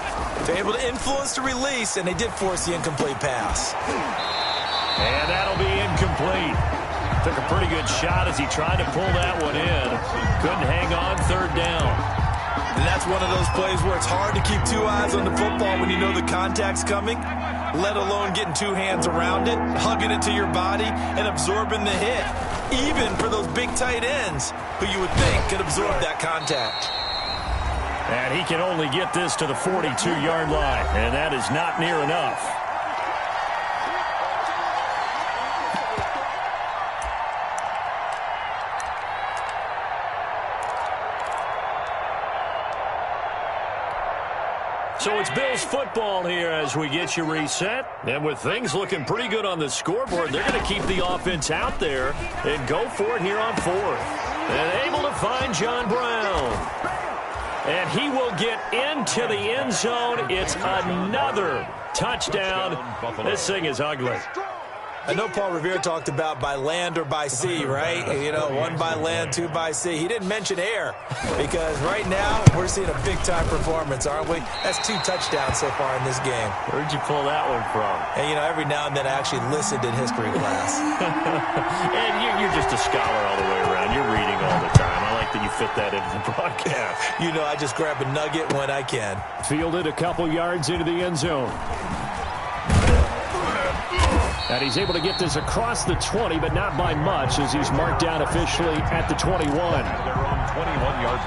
they're able to influence the release, and they did force the incomplete pass. And that'll be incomplete. Took a pretty good shot as he tried to pull that one in. Couldn't hang on 3rd down. And that's one of those plays where it's hard to keep 2 eyes on the football when you know the contact's coming, let alone getting 2 hands around it, hugging it to your body, and absorbing the hit. Even for those big tight ends who you would think could absorb that contact. And he can only get this to the 42-yard line, and that is not near enough. So it's Bills football here as we get you reset. And with things looking pretty good on the scoreboard, they're going to keep the offense out there and go for it here on 4th. And able to find John Brown. And he will get into the end zone. It's another touchdown. This thing is ugly. I know Paul Revere talked about by land or by sea, right? You know, 1 by land, 2 by sea. He didn't mention air because right now we're seeing a big-time performance, aren't we? That's 2 touchdowns so far in this game. Where'd you pull that one from? And, you know, every now and then I actually listened in history class. And you're just a scholar all the way around. You're reading all the time. I like that you fit that into the broadcast. You know, I just grab a nugget when I can. Fielded a couple yards into the end zone. And he's able to get this across the 20, but not by much, as he's marked down officially at the 21. They're on 21-yard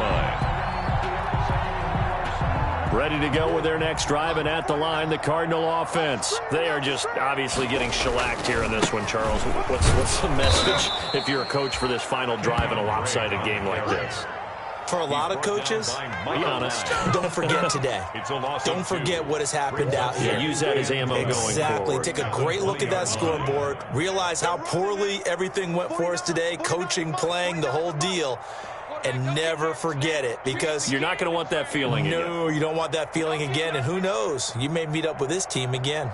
line. Ready to go with their next drive, and at the line, the Cardinal offense. They are just obviously getting shellacked here in this one, Charles. What's the message if you're a coach for this final drive in a lopsided game like this? For a lot of coaches, be honest. Don't forget today. Don't forget what has happened out here. Yeah, use that as ammo going forward. Exactly. Take a great look at that scoreboard. Realize how poorly everything went for us today, coaching, playing, the whole deal. and never forget it, because you're not going to want that feeling again. No, you don't want that feeling again, and who knows, you may meet up with this team again.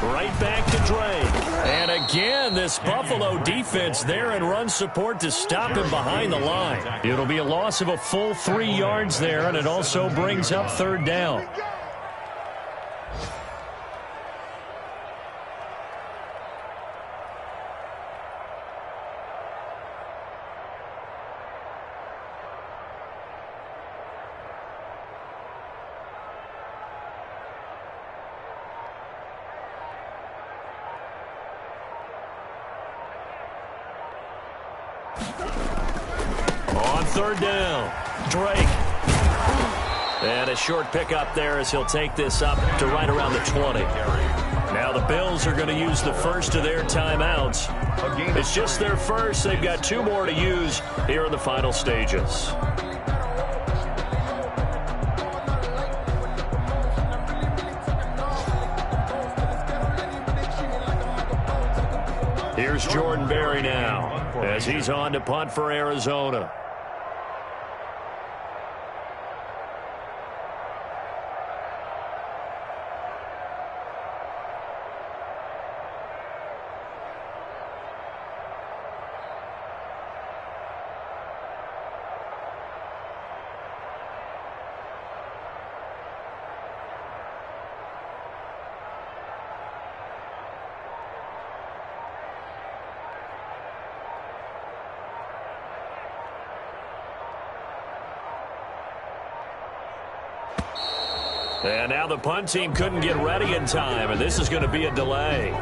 Right back to Drake. And again, this Buffalo defense there in run support to stop him behind the line. It'll be a loss of a full 3 yards there, and it also brings up 3rd down. On 3rd down, Drake. And a short pickup there as he'll take this up to right around the 20. Now the Bills are going to use the first of their timeouts. It's just their first. They've got 2 more to use here in the final stages. Here's Jordan Berry now as he's on to punt for Arizona. And now the punt team couldn't get ready in time, and this is going to be a delay.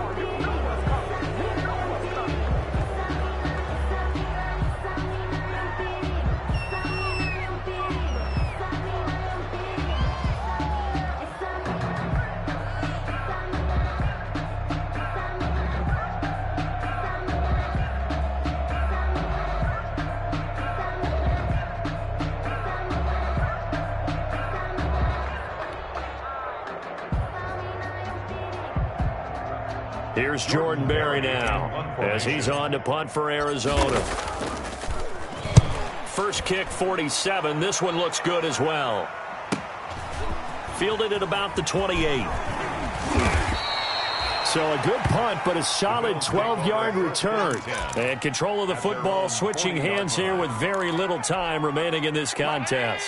Here's Jordan Berry now as he's on to punt for Arizona. First kick, 47. This one looks good as well. Fielded at about the 28. So a good punt, but a solid 12-yard return. And control of the football switching hands here with very little time remaining in this contest.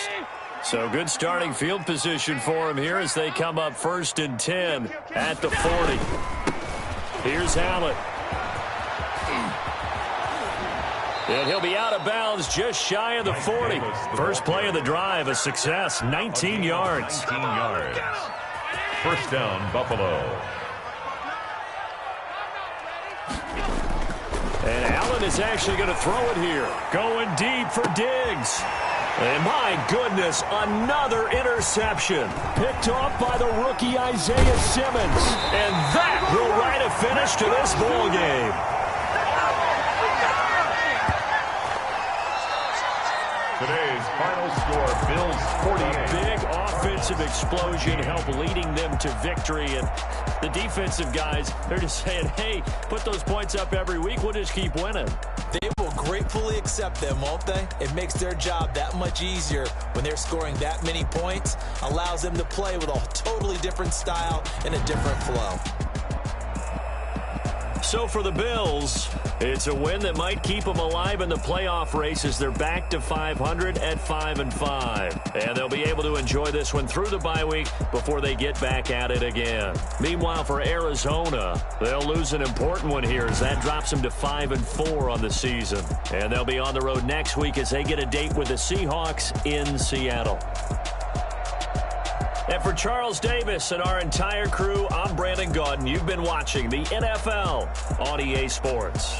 So good starting field position for him here as they come up 1st and 10 at the 40. Here's Allen. And he'll be out of bounds just shy of the 40. First play of the drive, a success, 19 yards. 19 yards. First down, Buffalo. And Allen is actually going to throw it here. Going deep for Diggs. And my goodness, another interception. Picked off by the rookie Isaiah Simmons. And that will write a finish to this ball game. Today's final score, Bills 48. Big offensive explosion help leading them to victory. And the defensive guys, they're just saying, hey, put those points up every week. We'll just keep winning. They will gratefully accept them, won't they? It makes their job that much easier when they're scoring that many points. Allows them to play with a totally different style and a different flow. So for the Bills, it's a win that might keep them alive in the playoff race as they're back to 500 at 5-5. And they'll be able to enjoy this one through the bye week before they get back at it again. Meanwhile, for Arizona, they'll lose an important one here as that drops them to 5-4 on the season. And they'll be on the road next week as they get a date with the Seahawks in Seattle. And for Charles Davis and our entire crew, I'm Brandon Gaudin. You've been watching the NFL on EA Sports.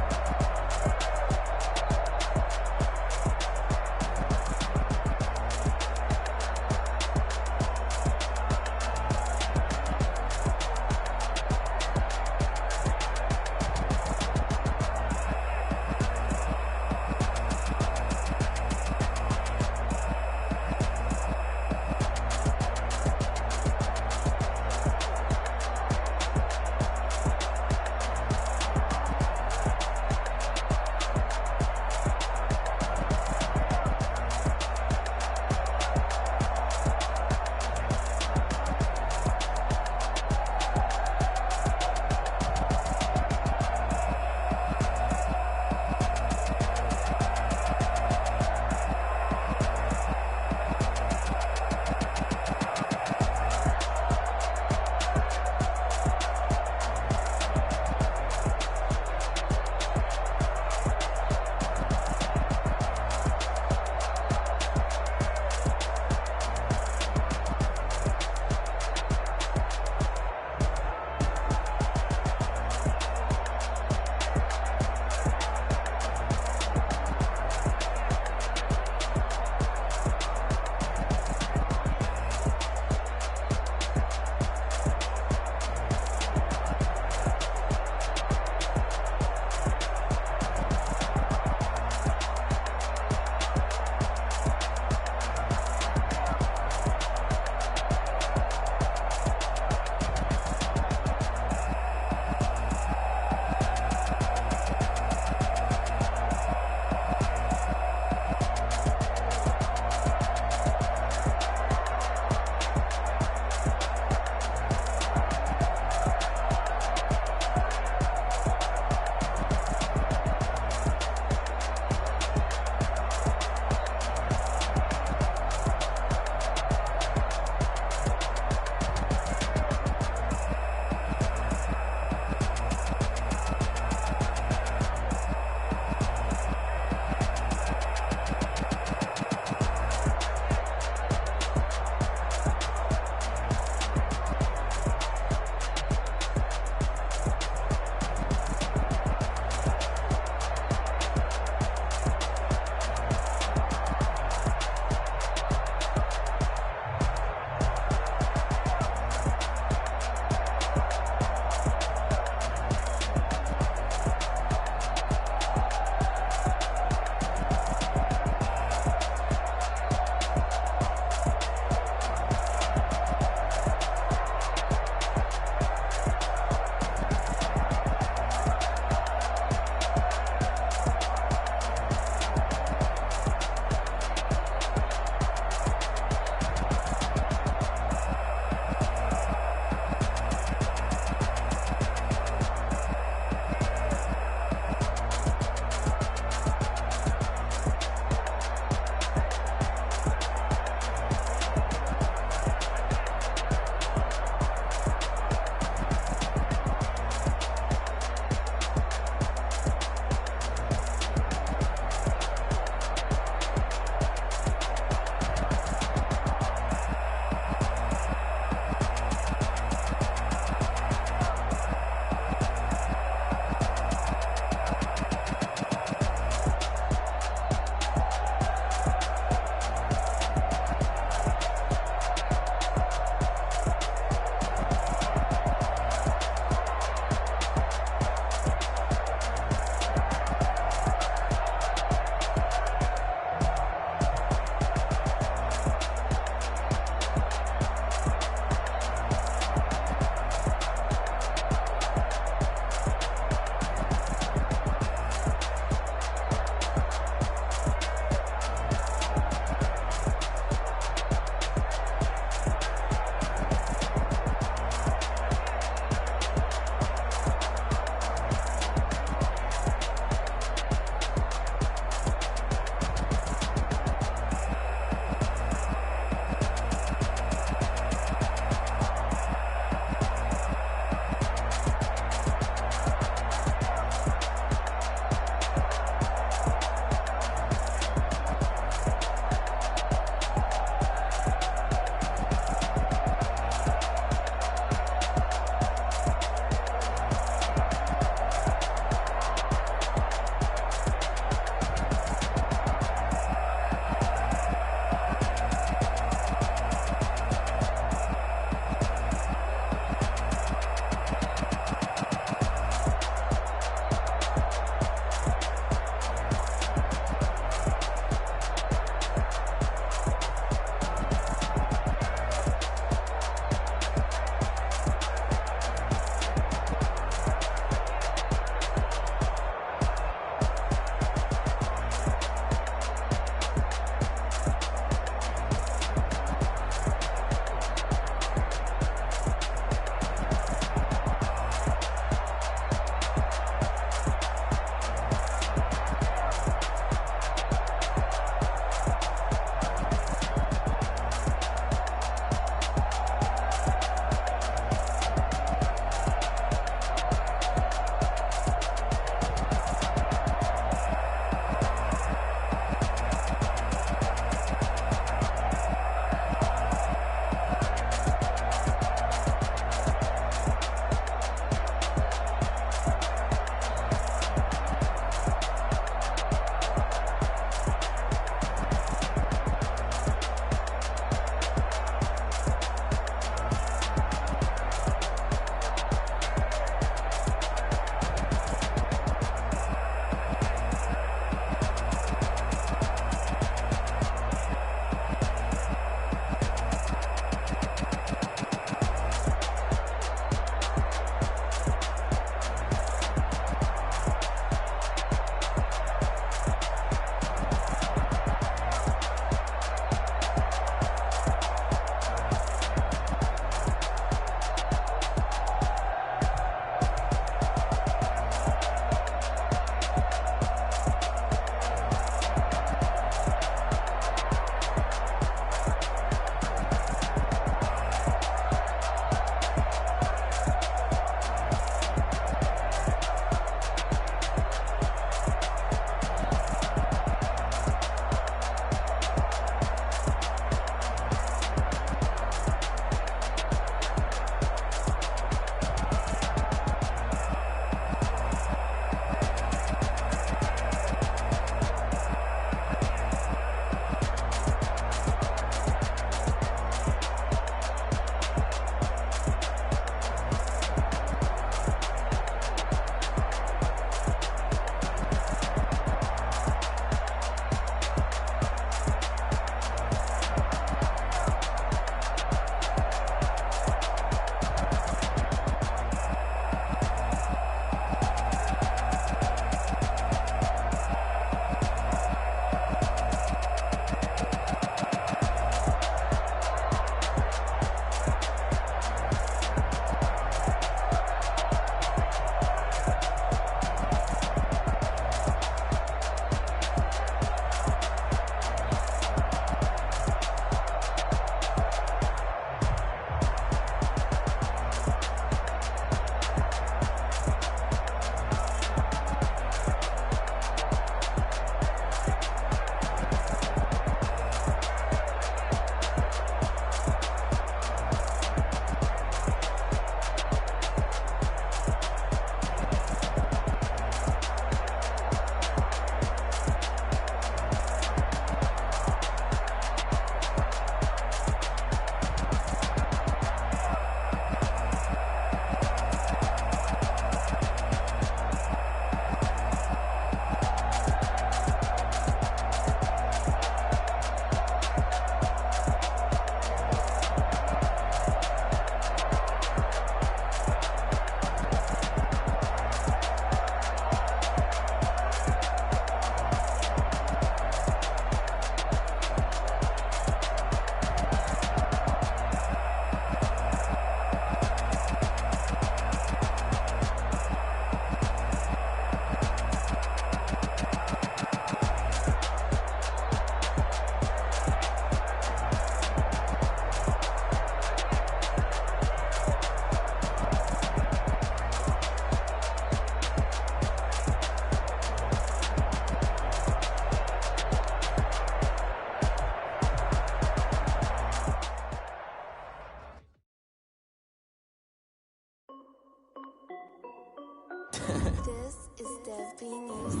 This is Dev B Music.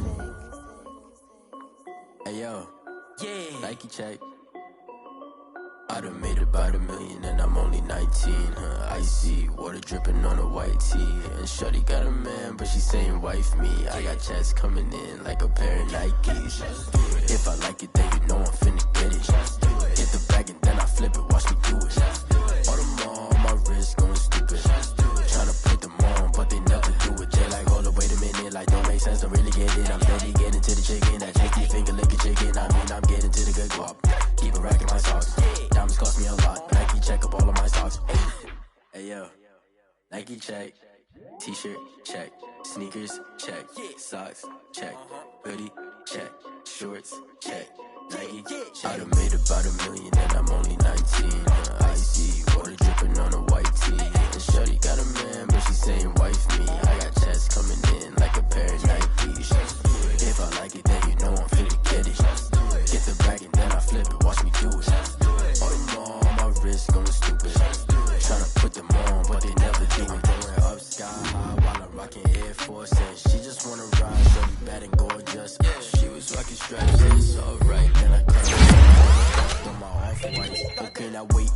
Hey yo, yeah, Nike check. I done made about $1 million and I'm only 19. Icy water dripping on a white tee. And shorty got a man, but she saying wife me. I got checks coming in like a pair of Nikes. If I like it, then you know I'm finna get it. Get the bag and then I flip it, watch me do it. All them on my wrist going stupid. Tryna put them on, but they never do it. They like, hold up, wait a minute, like don't make sense, don't really get it. I'm steady getting to the chicken, that chicky finger licking chicken. I mean, I'm getting to the good guap. Keep a rack in my socks. Diamonds cost me a lot. Nike check up all of my socks. Hey yo, Nike check. T-shirt check. Sneakers check. Socks check. Hoodie check. Shorts check. Nike I done made about $1 million and I'm only 19. Icy water dripping on a white tee. And shorty got a man, but she saying wife me. I got checks coming in like a pair of Nikes. If I like it, then you know I'm finna get it. Get the bag and then I flip it, watch me do it. All them on my wrist going stupid. Tryna put them on, but they never do it. Going up sky high while I'm rocking Air Force. And she just wanna ride, shorty bad and gorgeous. She was rocking stripes, and it's alright. Then I curl on my off-white. Okay, now wait.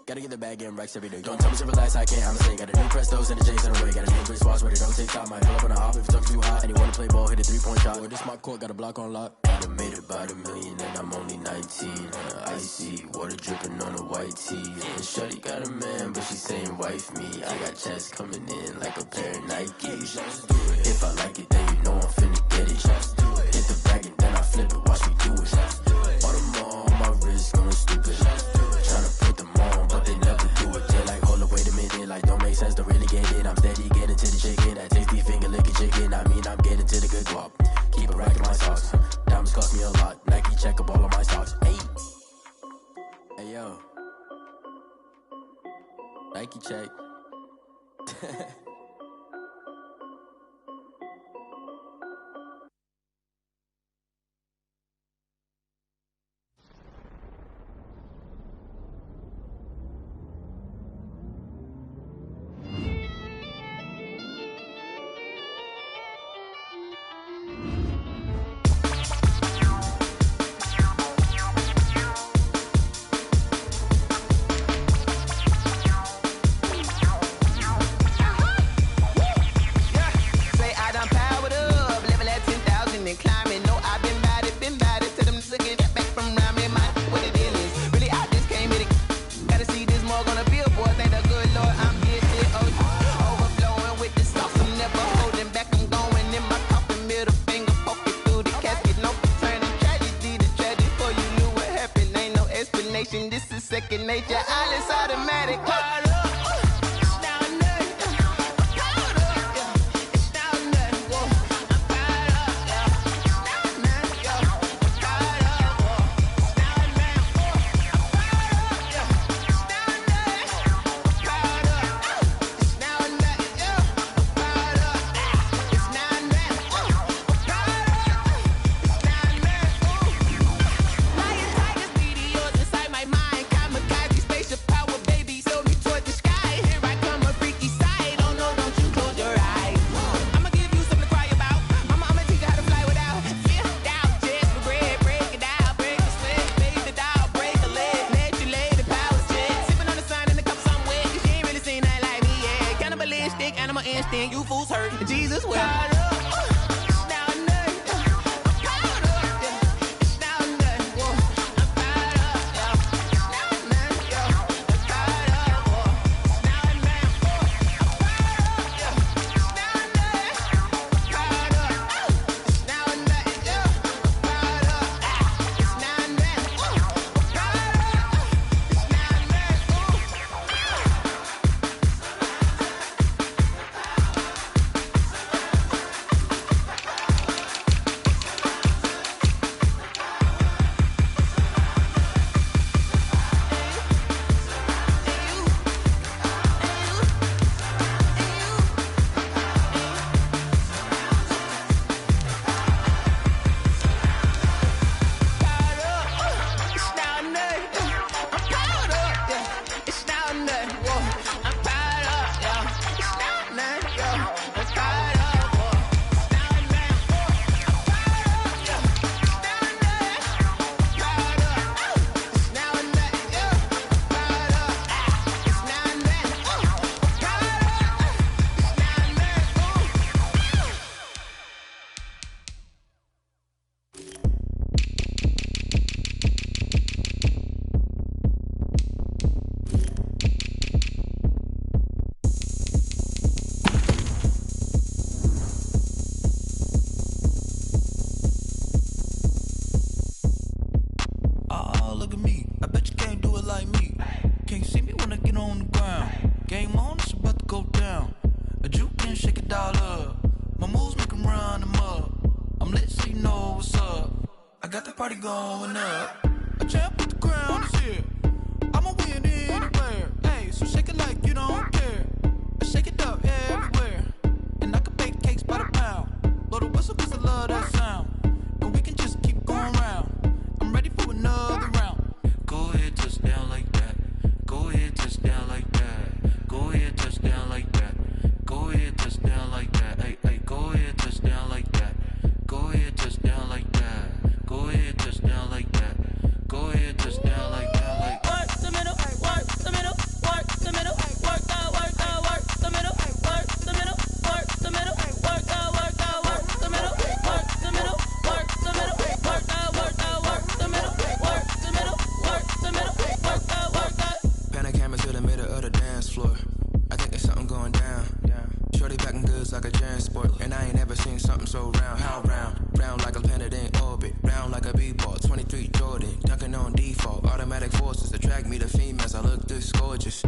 Gotta get the bag and racks every day. Don't tell me to relax, I can't, I'm saying. Got a new Prestos and a J's in the way. Got a new Chris Boss, but it don't take time. Might pull up on a hop if it's up too hot. And you wanna play ball, hit a 3-point shot. Or this my court, got a block on lock. I done made about $1 million and I'm only 19. Icy water dripping on a white tee. And shorty got a man, but she saying wife me. I got checks coming in like a pair of Nikes. If I like it, then you know I'm finna get it. Hit the bag and then I flip it, watch me do it. All them on my wrist going stupid. Tryna put them on, but they never do it. They like, hold up, wait a minute, like don't make sense, don't really get it. I'm steady getting to the chicken, that tasty finger licking chicken. I mean, I'm getting to the good guap. Keep a rack in my socks. Diamonds cost me a lot. Nike check up all of my socks. Hey yo, Nike check. This is second nature, all is automatic. You fools hurt. Jesus will. can't see me when I get on the ground. Game on, it's about to go down. A juke and shake it all up. My moves make them run them up. I'm lit so you know what's up. I got the party going up. A champ with the crown is here. I'ma win anywhere. Hey, so shake it like you don't care. I shake it up everywhere. And I can bake cakes by the pound. Blow the whistle cause I love that sound. And we can just keep going round. I'm ready for another round. Go ahead, touch down like that. Go ahead, touch down like that. Go ahead, touch down like that. Go ahead, touch down like that. Hey, hey, go ahead, touch down like that. Go ahead, touch down like that. Go ahead, touch down like that. Go ahead, touch down like that. Like work the middle, work the middle, work the middle, work out, work out, work the middle, work the middle, work the middle, work out, work out, work the middle, work the middle, work the middle, work out, work out, work the middle, work the middle, work the middle, work out, work out. Pan camera to the middle of the dance floor. I think there's something going down. Shorty packing goods like a transport, and I ain't never seen something so round. How round? Round like a planet in orbit, round like a b-ball. 23 Jordan, dunking on default. Automatic forces attract me to females. I look this gorgeous.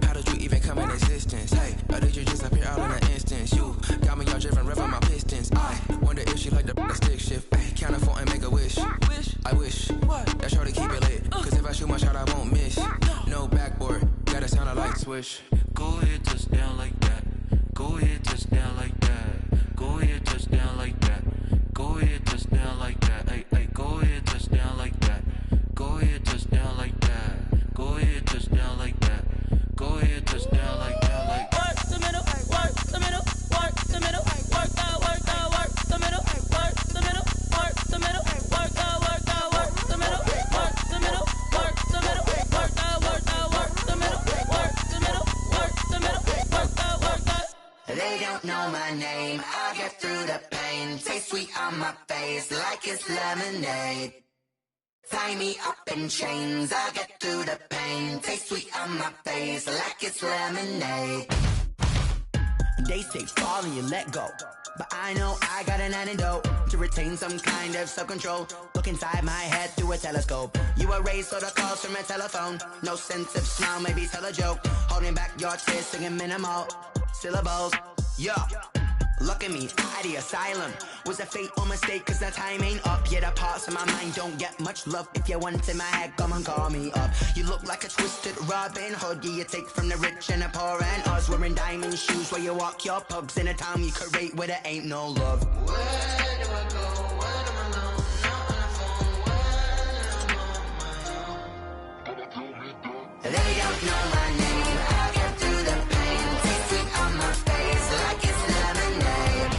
How did you even come in existence? Hey, or did you just appear out in an instance? You got me all driven, revving my pistons. I wonder if she like the stick shift. Hey, count a 4 and make a wish. I wish that shorty keep it lit. Cause if I shoot my shot, I won't miss. No backboard, gotta sound a light switch. go ahead, touch down like that. Go ahead, touch down like that. Go ahead, touch down like that. Go ahead, touch down like that. Hey, hey, go ahead, touch down like that. Go ahead, touch down like that. Go ahead, touch down like that. Go ahead, touch down like that. Like work the middle, work the middle, work the middle, work out, work out, work the middle, work the middle, work the middle, work out, work out, work the middle, work the middle, work the middle, work out, work out, work the middle, work the middle, work the middle, work out, work out. They don't know my name, I get through the pain. Taste sweet on my face like it's lemonade. Tie me up in chains, I get through the pain. Taste sweet on my face like it's lemonade. They say fall and you let go, but I know I got an antidote to retain some kind of self-control. Look inside my head through a telescope. You erase all the calls from a telephone. No sense of smile, maybe tell a joke. Holding back your tears, singing minimal syllables. Yeah, look at me, out the asylum. Was a fate or mistake, cause the time ain't up. Yet the parts of my mind don't get much love. If you want in my head, come and call me up. You look like a twisted Robin Hood. Yeah, you take from the rich and the poor and us. Wearing diamond shoes where you walk your pugs in a town you create where there ain't no love. Where do I go when I'm alone? Not on the phone, when I'm on my own. They don't know my name, I get through the pain. Taste sweet on my face like it's lemonade.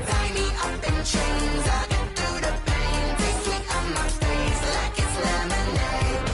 Tie me up in chains, I get through the pain. Taste sweet on my face like it's lemonade.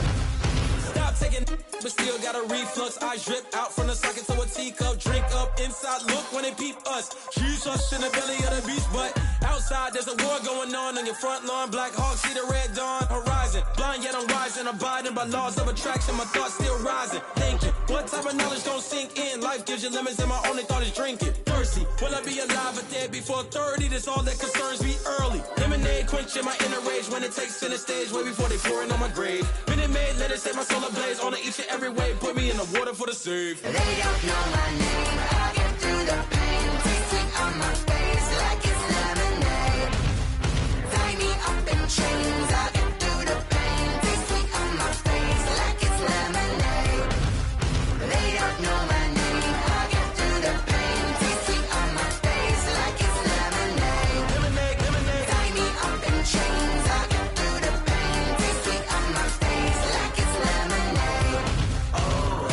Stop taking, but still got a reflux. I drip out from the socket to a teacup. Drink up inside, look when they peep us. Jesus in the belly of the beast, but outside there's a war going on your front lawn. Black Hawk, see the red dawn horizon. Blind yet I'm rising, abiding by laws of attraction. My thoughts still rising, thinking what type of knowledge don't sink in. Life gives you limits and my only thought is drinking. Thirsty, will I be alive or dead before 30? That's all that concerns me early. Lemonade quenching my inner rage when it takes center stage way before they pour it on my grave. Minute Maid, let it set my soul ablaze on each and every way. Put me in the water for the save. They don't know my name, I get through the pain. Taste sweet on my face like it's lemonade. Tie me up in chains, I get through the pain. Taste sweet on my face like it's lemonade. They don't know my name, I get through the pain. Taste sweet on my face like it's lemonade. Lemonade, lemonade. Tie me up in chains, I get through the pain. Taste sweet on my face like it's lemonade. Oh.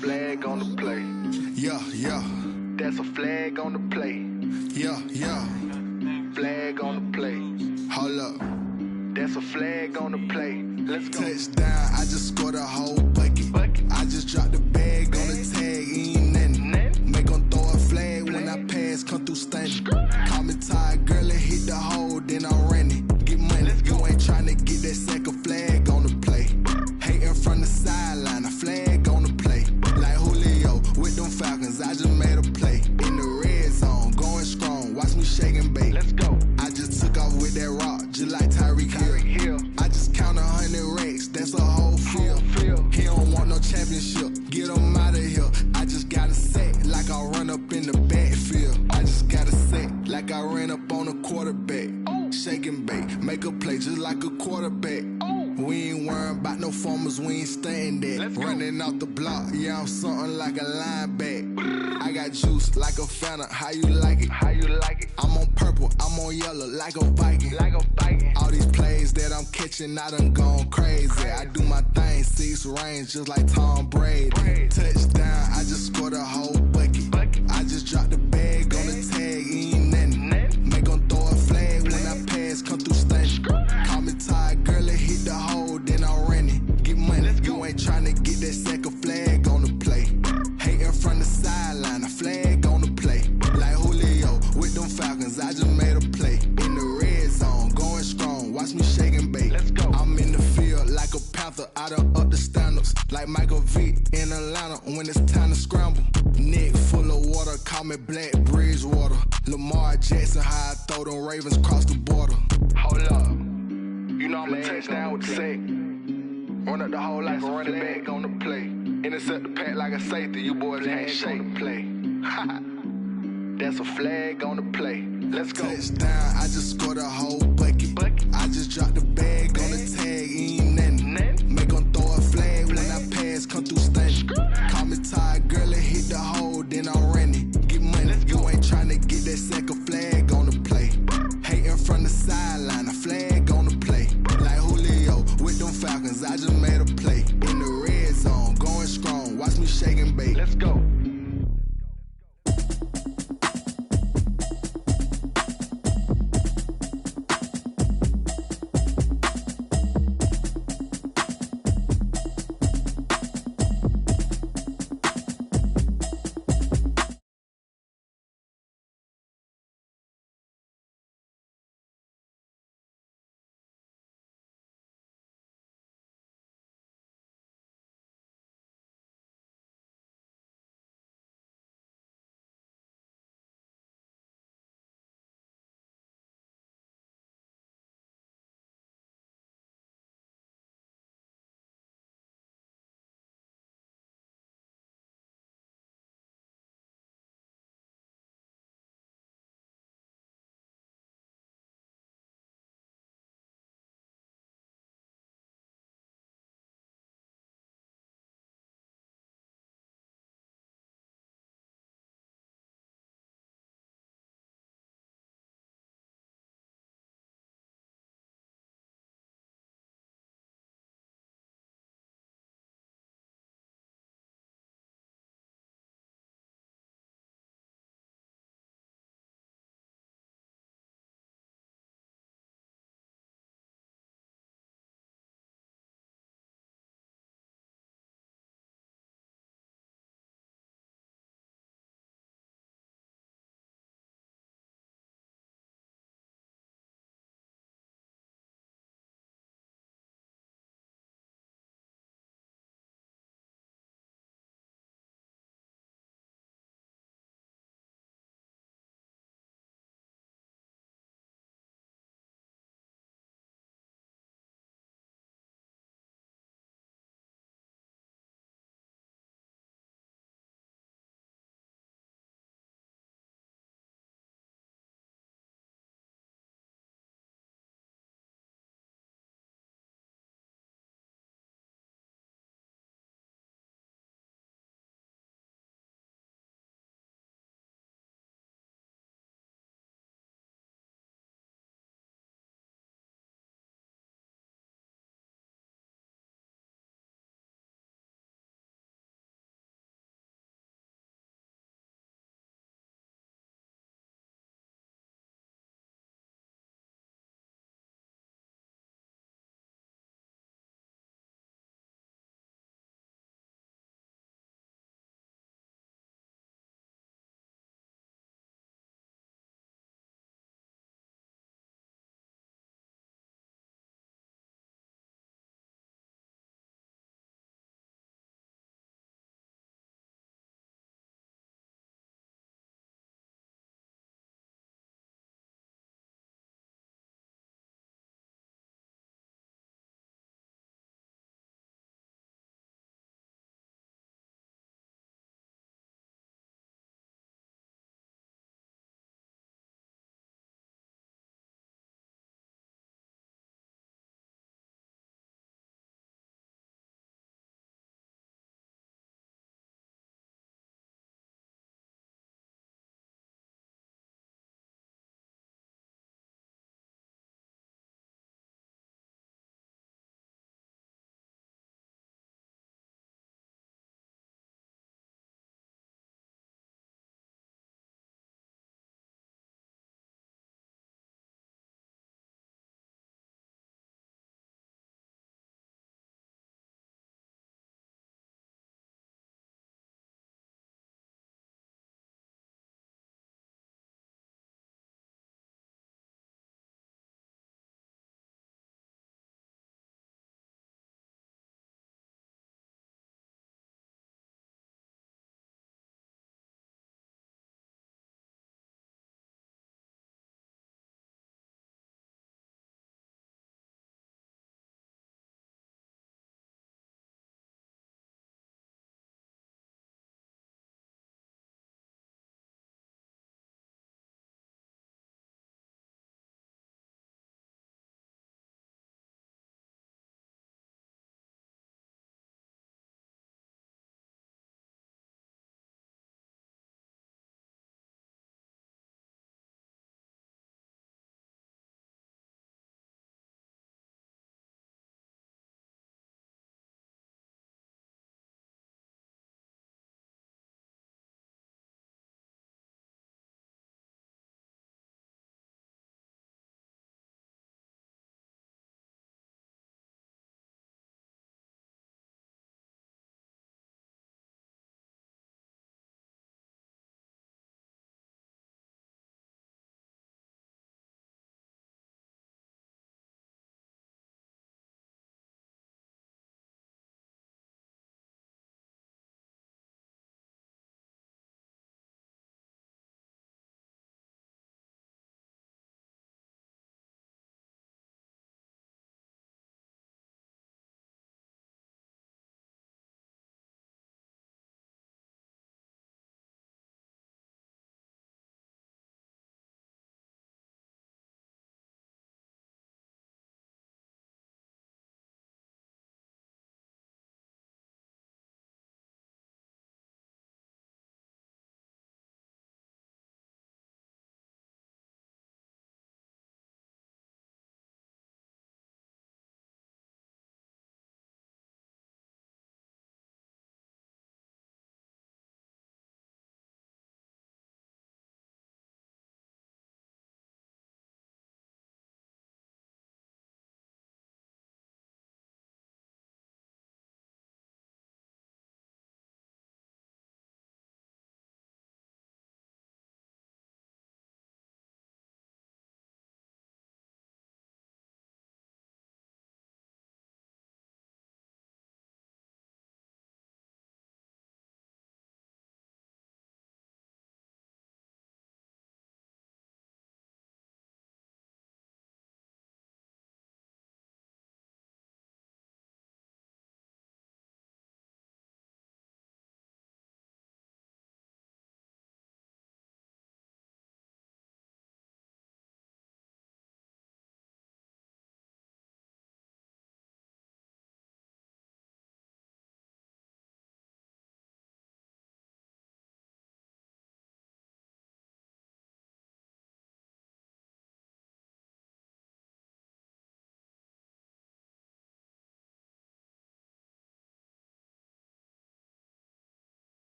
Flag on the play. Yeah, yeah. That's a flag on the play. Yeah, yeah. Flag on the play. Hold up. That's a flag on the play. Let's go. Touchdown, I just scored a whole bucket. I just dropped the bag on the tag, ain't nothing. Make them throw a flag when I pass, come through stunning. Call me tired, girl, and hit the hole, then I'm running. Get money, you ain't tryna get that second flag on the play. Hating from the sideline, a flag on the play. Like Julio with them Falcons, I just made a play. In the red zone, going strong, watch me shake and bake. Let's go. I just took off with that rock, just like Tyreek Hill. I just count 100 racks, that's a whole field. He don't want no championship, get him out of here. I just gotta set like I run up in the backfield. I just gotta set like I ran up on a quarterback. Shake and bake, make a play just like a quarterback. We ain't worrying about no formers, we ain't staying there. Running off the block, yeah, I'm something like a linebacker. I got juice like a Fanta, how you like it? How you like it? I'm on purple, I'm on yellow, like a Viking. Like a Viking. All these plays that I'm catching, I done gone crazy. I do my thing, 6 range, just like Tom Brady. Touchdown, I just scored a whole bucket. I just dropped the bag on the tag, ain't nothing. Make them throw a flag when I pass, come through stunning. Call me tired, girl, and hit the hole, then I'm running. Get money, you ain't tryna get that second flag on the play. Hating from the sideline, a flag on the play. Like Julio with them Falcons, I just made a play. In the red zone, going strong, watch me shake and bake. Let's go. I'm in the field like a Panther, I done up the standards. Like Michael Vick in Atlanta when it's time to scramble. Neck full of water, call me Black Bridgewater. Lamar Jackson, how I throw them Ravens across the border. Hold up, you know I'm a touchdown with the sack. Run up the whole like a running back on the play. Intercept the pack like a safety, you boys ain't shake the play. That's a flag on the play. Let's go. Touchdown, I just scored a whole bucket. I just dropped the bag on the tag, ain't nothing. Make them throw a flag when I pass, come through stunning. Call me tired, girl, and hit the hole, then I'm running. Get money, you ain't tryna get that second flag on the play. Hating from the sideline, a flag on the play. Like Julio with them Falcons, I just made a play. In the red zone, going strong, watch me shake and bake. Let's go.